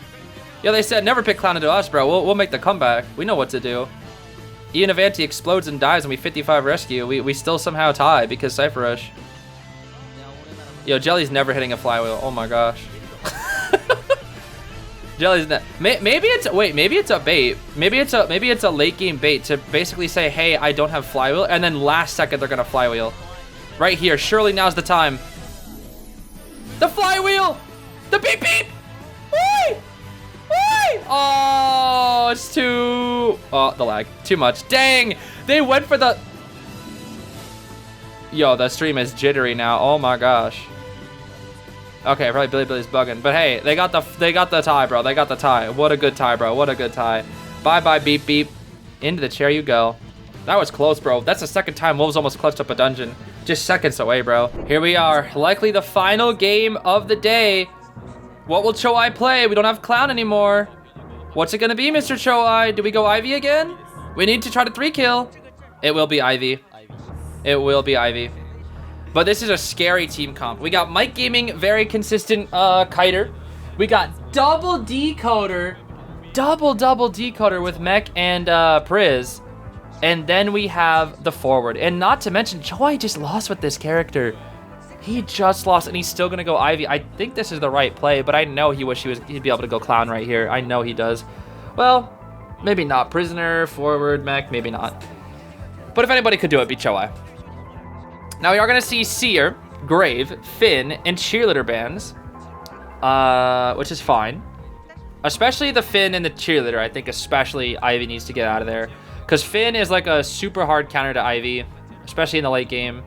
Yeah, they said never pick Clown into us, bro. We'll make the comeback. We know what to do. Ian Avanti explodes and dies and we 55 rescue. We still somehow tie because Cypher Rush. Yo, Jelly's never hitting a flywheel. Oh my gosh. Jelly's not. Maybe it's a bait. Maybe it's a late game bait to basically say, hey, I don't have flywheel, and then last second they're gonna flywheel. Right here. Surely now's the time. The flywheel. The beep beep. Whee! Whee! Oh, it's too. Oh, the lag. Too much. Dang. They went for the. Yo, the stream is jittery now. Oh my gosh. Okay, probably Billy's bugging, but hey, they got the tie, bro. They got the tie. What a good tie, bro. What a good tie. Bye beep beep. Into the chair you go. That was close, bro. That's the second time Wolves almost clutched up a dungeon. Just seconds away, bro. Here we are, likely the final game of the day. What will Choai play? We don't have Clown anymore. What's it gonna be, Mr. Choai? Do we go Ivy again? We need to try to 3-kill. It will be Ivy. It will be Ivy. But this is a scary team comp. We got Mike Gaming, very consistent kiter. We got double decoder with Mech and Priz. And then we have the forward. And not to mention, Choai just lost with this character. He just lost, and he's still gonna go Ivy. I think this is the right play, but I know he'd be able to go Clown right here. I know he does. Well, maybe not. Prisoner, forward, Mech, maybe not. But if anybody could do it, be Choai. Now we are gonna see Seer, Grave, Finn, and Cheerleader bans, which is fine. Especially the Finn and the Cheerleader. I think especially Ivy needs to get out of there, because Finn is like a super hard counter to Ivy, especially in the late game,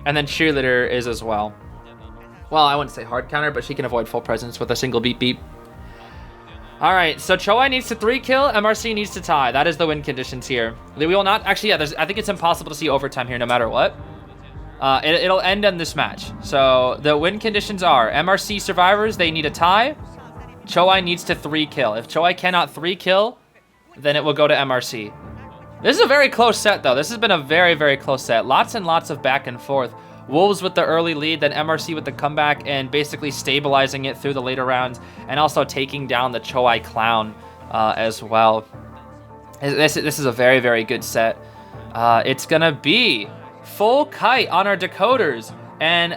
and then Cheerleader is as well. Well, I wouldn't say hard counter, but she can avoid full presence with a single beep beep. All right, so Choai needs to 3-kill, MRC needs to tie. That is the win conditions here. We will not actually. Yeah, I think it's impossible to see overtime here, no matter what. It'll end in this match. So the win conditions are MRC survivors, they need a tie. Choai needs to 3-kill. If Choai cannot 3-kill, then it will go to MRC. This is a very close set, though. This has been a very, very close set. Lots and lots of back and forth. Wolves with the early lead, then MRC with the comeback and basically stabilizing it through the later rounds, and also taking down the Choai Clown as well. This is a very, very good set. It's gonna be full kite on our decoders, and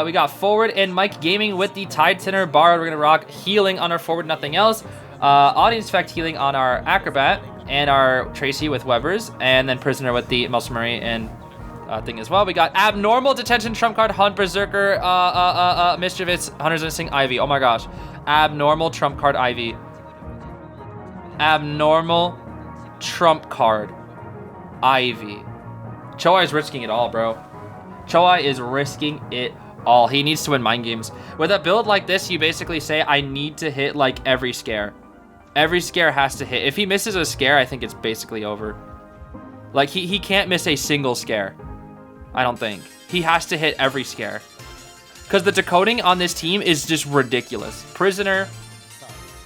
we got forward and Mike Gaming with the Tide Tenor Bar. We're gonna rock healing on our forward, nothing else. Audience effect healing on our Acrobat, and our Tracy with Weber's, and then Prisoner with the Murray and thing as well. We got Abnormal Detention Trump Card, Hunt Berserker, Mischievous, Hunter's Instinct, Ivy. Oh my gosh. Abnormal Trump Card, Ivy. Abnormal Trump Card, Ivy. Choai is risking it all, bro. Choai is risking it all. He needs to win mind games. With a build like this, you basically say, I need to hit like every scare. Every scare has to hit. If he misses a scare, I think it's basically over. Like, he can't miss a single scare. I don't think. He has to hit every scare. Because the decoding on this team is just ridiculous. Prisoner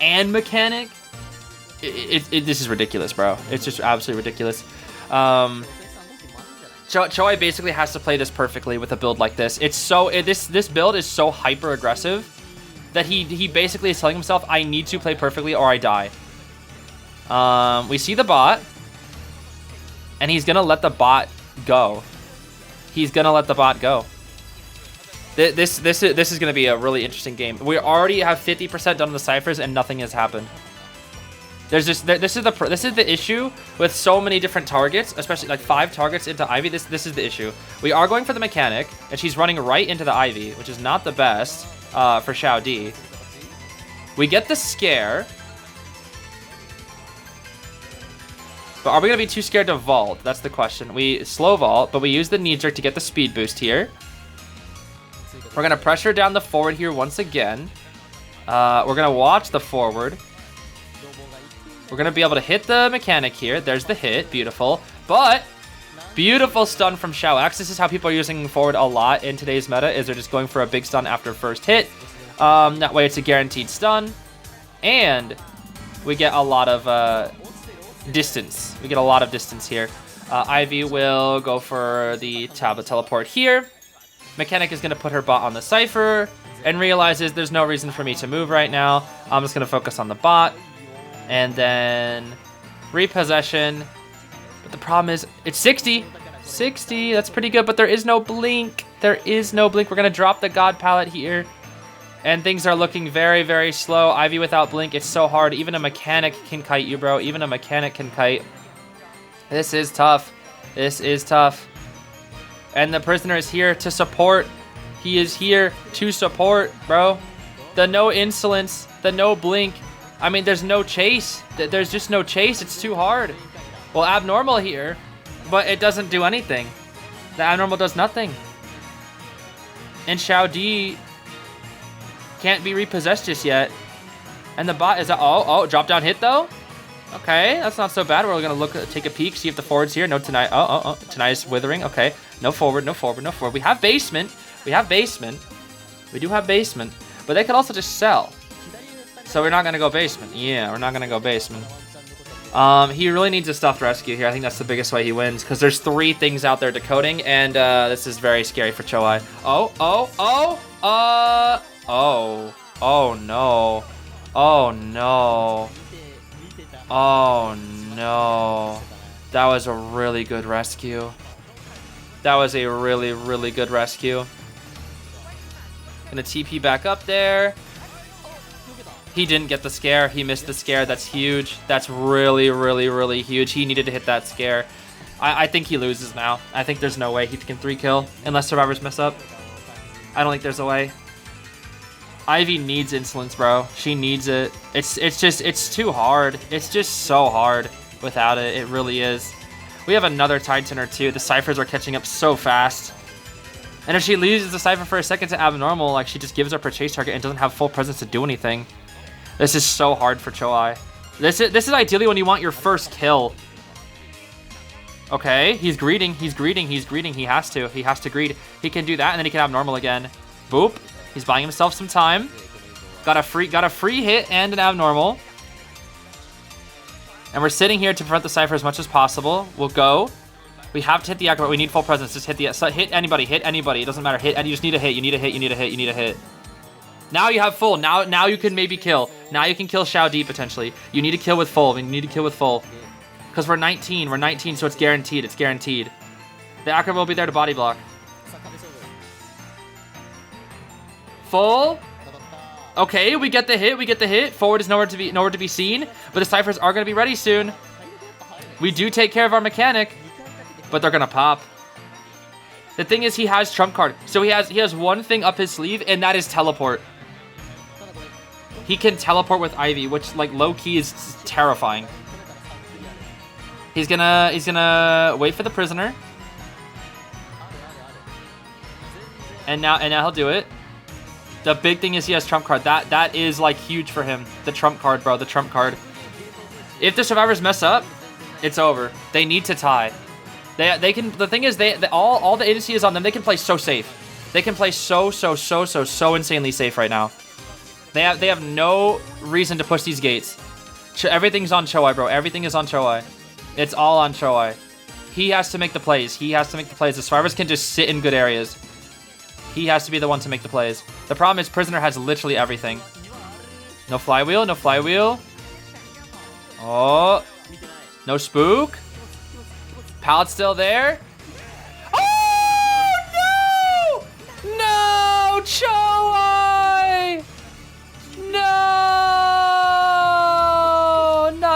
and Mechanic. This is ridiculous, bro. It's just absolutely ridiculous. Choai basically has to play this perfectly with a build like this. It's so this build is so hyper aggressive that he basically is telling himself, I need to play perfectly or I die. We see the bot, and he's gonna let the bot go. He's gonna let the bot go. This is going to be a really interesting game. We already have 50% done on the ciphers and nothing has happened. There's just this is the issue with so many different targets, especially like 5 targets into Ivy. This is the issue. We are going for the mechanic, and she's running right into the Ivy, which is not the best for Xiao Di. We get the scare, but are we gonna be too scared to vault? That's the question. We slow vault, but we use the knee jerk to get the speed boost here. We're gonna pressure down the forward here once again. We're gonna watch the forward. We're going to be able to hit the mechanic here. There's the hit. Beautiful. But beautiful stun from Xiao X. This is how people are using forward a lot in today's meta, is they're just going for a big stun after first hit. That way it's a guaranteed stun. And we get a lot of distance. We get a lot of distance here. Ivy will go for the tablet teleport here. Mechanic is going to put her bot on the Cypher and realizes there's no reason for me to move right now. I'm just going to focus on the bot. And then repossession. But the problem is it's 60. 60, that's pretty good, but there is no blink. There is no blink. We're going to drop the God Palette here. And things are looking very, very slow. Ivy without blink, it's so hard. Even a mechanic can kite you, bro. Even a mechanic can kite. This is tough. This is tough. And the prisoner is here to support. He is here to support, bro. The no insolence, the no blink. I mean, there's no chase. There's just no chase. It's too hard. Well, abnormal here, but it doesn't do anything. The abnormal does nothing. And Xiao Di can't be repossessed just yet. And the bot is, drop down hit though. Okay, that's not so bad. We're gonna take a peek, see if the forward's here. No, tonight. Tonight's withering. Okay, no forward, no forward, no forward. We have basement. We have basement. We do have basement, but they could also just sell. So we're not going to go basement. Yeah, we're not going to go basement. He really needs a stuffed rescue here. I think that's the biggest way he wins, because there's 3 things out there decoding, and this is very scary for Choai. Oh no. Oh no. Oh no. That was a really good rescue. That was a really, really good rescue. Gonna TP back up there. He didn't get the scare. He missed the scare. That's huge. That's really, really, really huge. He needed to hit that scare. I think he loses now. I think there's no way he can 3-kill unless survivors mess up. I don't think there's a way. Ivy needs insolence, bro. She needs it. It's too hard. It's just so hard without it. It really is. We have another Titan or 2. The ciphers are catching up so fast. And if she loses the cipher for a second to abnormal, like, she just gives up her chase target and doesn't have full presence to do anything. This is so hard for Choai. This is ideally when you want your first kill. Okay, he's greeting, he's greeting, he's greeting. He has to greed. He can do that, and then he can abnormal again. Boop. He's buying himself some time. Got a free hit and an abnormal. And we're sitting here to prevent the cipher as much as possible. We'll go. We have to hit the acrobat. We need full presence. Just hit hit anybody. Hit anybody. It doesn't matter. Hit. You just need a hit. You need a hit. You need a hit. You need a hit. Now you have full. Now you can maybe kill. Now you can kill Xiao Di potentially. You need to kill with full. You need to kill with full. Because we're 19. We're 19, so it's guaranteed. It's guaranteed. The acrobat will be there to body block. Full. Okay, we get the hit. We get the hit. Forward is nowhere to be seen. But the ciphers are going to be ready soon. We do take care of our mechanic, but they're going to pop. The thing is, he has trump card. So he has one thing up his sleeve, and that is teleport. He can teleport with Ivy, which, like, low-key is terrifying. He's gonna wait for the prisoner. And now he'll do it. The big thing is he has trump card. That is, like, huge for him. The trump card, bro. The trump card. If the survivors mess up, it's over. They need to tie. They can. The thing is, all the agency is on them. They can play so safe. They can play so insanely safe right now. They have no reason to push these gates. Everything's on Choai, bro. Everything is on Choai. It's all on Choai. He has to make the plays. He has to make the plays. The survivors can just sit in good areas. He has to be the one to make the plays. The problem is prisoner has literally everything. No flywheel. No flywheel. Oh. No spook. Pallet's still there. Oh, no! No!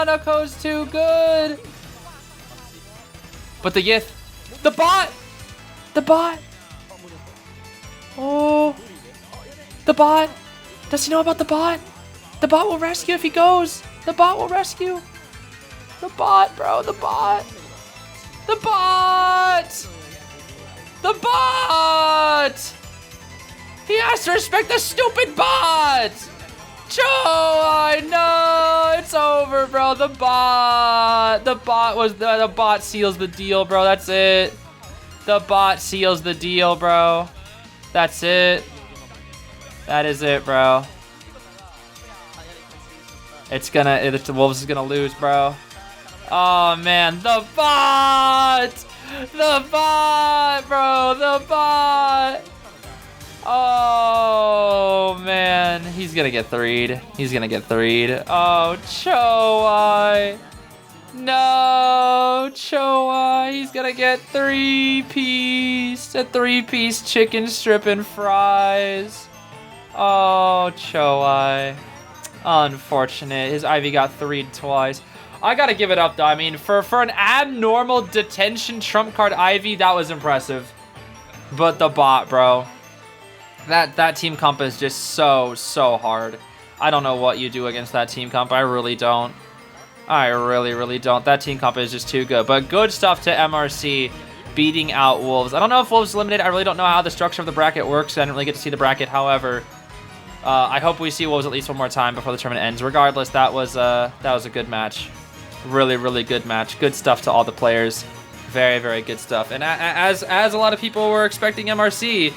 Hanako's too good. But the Yith, the bot, the bot. Oh, the bot. Does he know about the bot? The bot will rescue if he goes. The bot will rescue. The bot, bro, the bot. The bot. The bot. He has to respect the stupid bot. Joe, no, it's over, bro. The bot the bot seals the deal, bro. That's it. The bot seals the deal, bro. That's it. That is it, bro. The Wolves is gonna lose, bro. Oh man, the bot, bro, the bot. Oh man, he's gonna get threed. He's gonna get threed. Oh, Choai. No, Choai. He's gonna get three-piece. A three-piece chicken strip and fries. Oh, Choai. Unfortunate. His Ivy got threed twice. I gotta give it up though. I mean, for an abnormal detention trump card Ivy, that was impressive. But the bot, bro. That team comp is just so hard. I don't know what you do against that team comp. I really don't. I really don't. That team comp is just too good. But good stuff to MRC beating out Wolves. I don't know if Wolves eliminated. I really don't know how the structure of the bracket works. I didn't really get to see the bracket. However, I hope we see Wolves at least one more time before the tournament ends. Regardless, that was a good match. Really good match. Good stuff to all the players. Very good stuff. And as a lot of people were expecting MRC,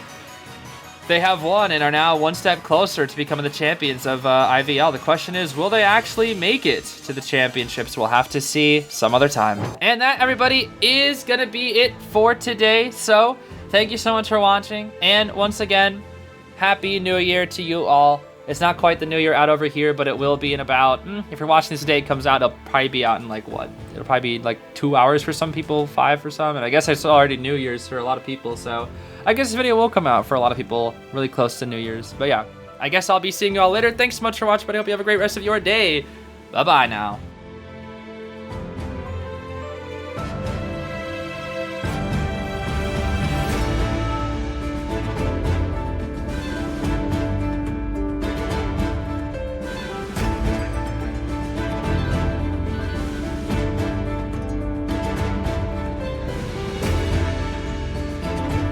they have won and are now one step closer to becoming the champions of IVL. The question is, will they actually make it to the championships? We'll have to see some other time. And that, everybody, is gonna be it for today. So thank you so much for watching. And once again, Happy New Year to you all. It's not quite the New Year out over here, but it will be in about, if you're watching this today, it comes out, it'll probably be out in like what? It'll probably be like 2 hours for some people, 5 for some. And I guess it's already New Year's for a lot of people. So I guess this video will come out for a lot of people really close to New Year's. But yeah, I guess I'll be seeing you all later. Thanks so much for watching, but I hope you have a great rest of your day. Bye-bye now.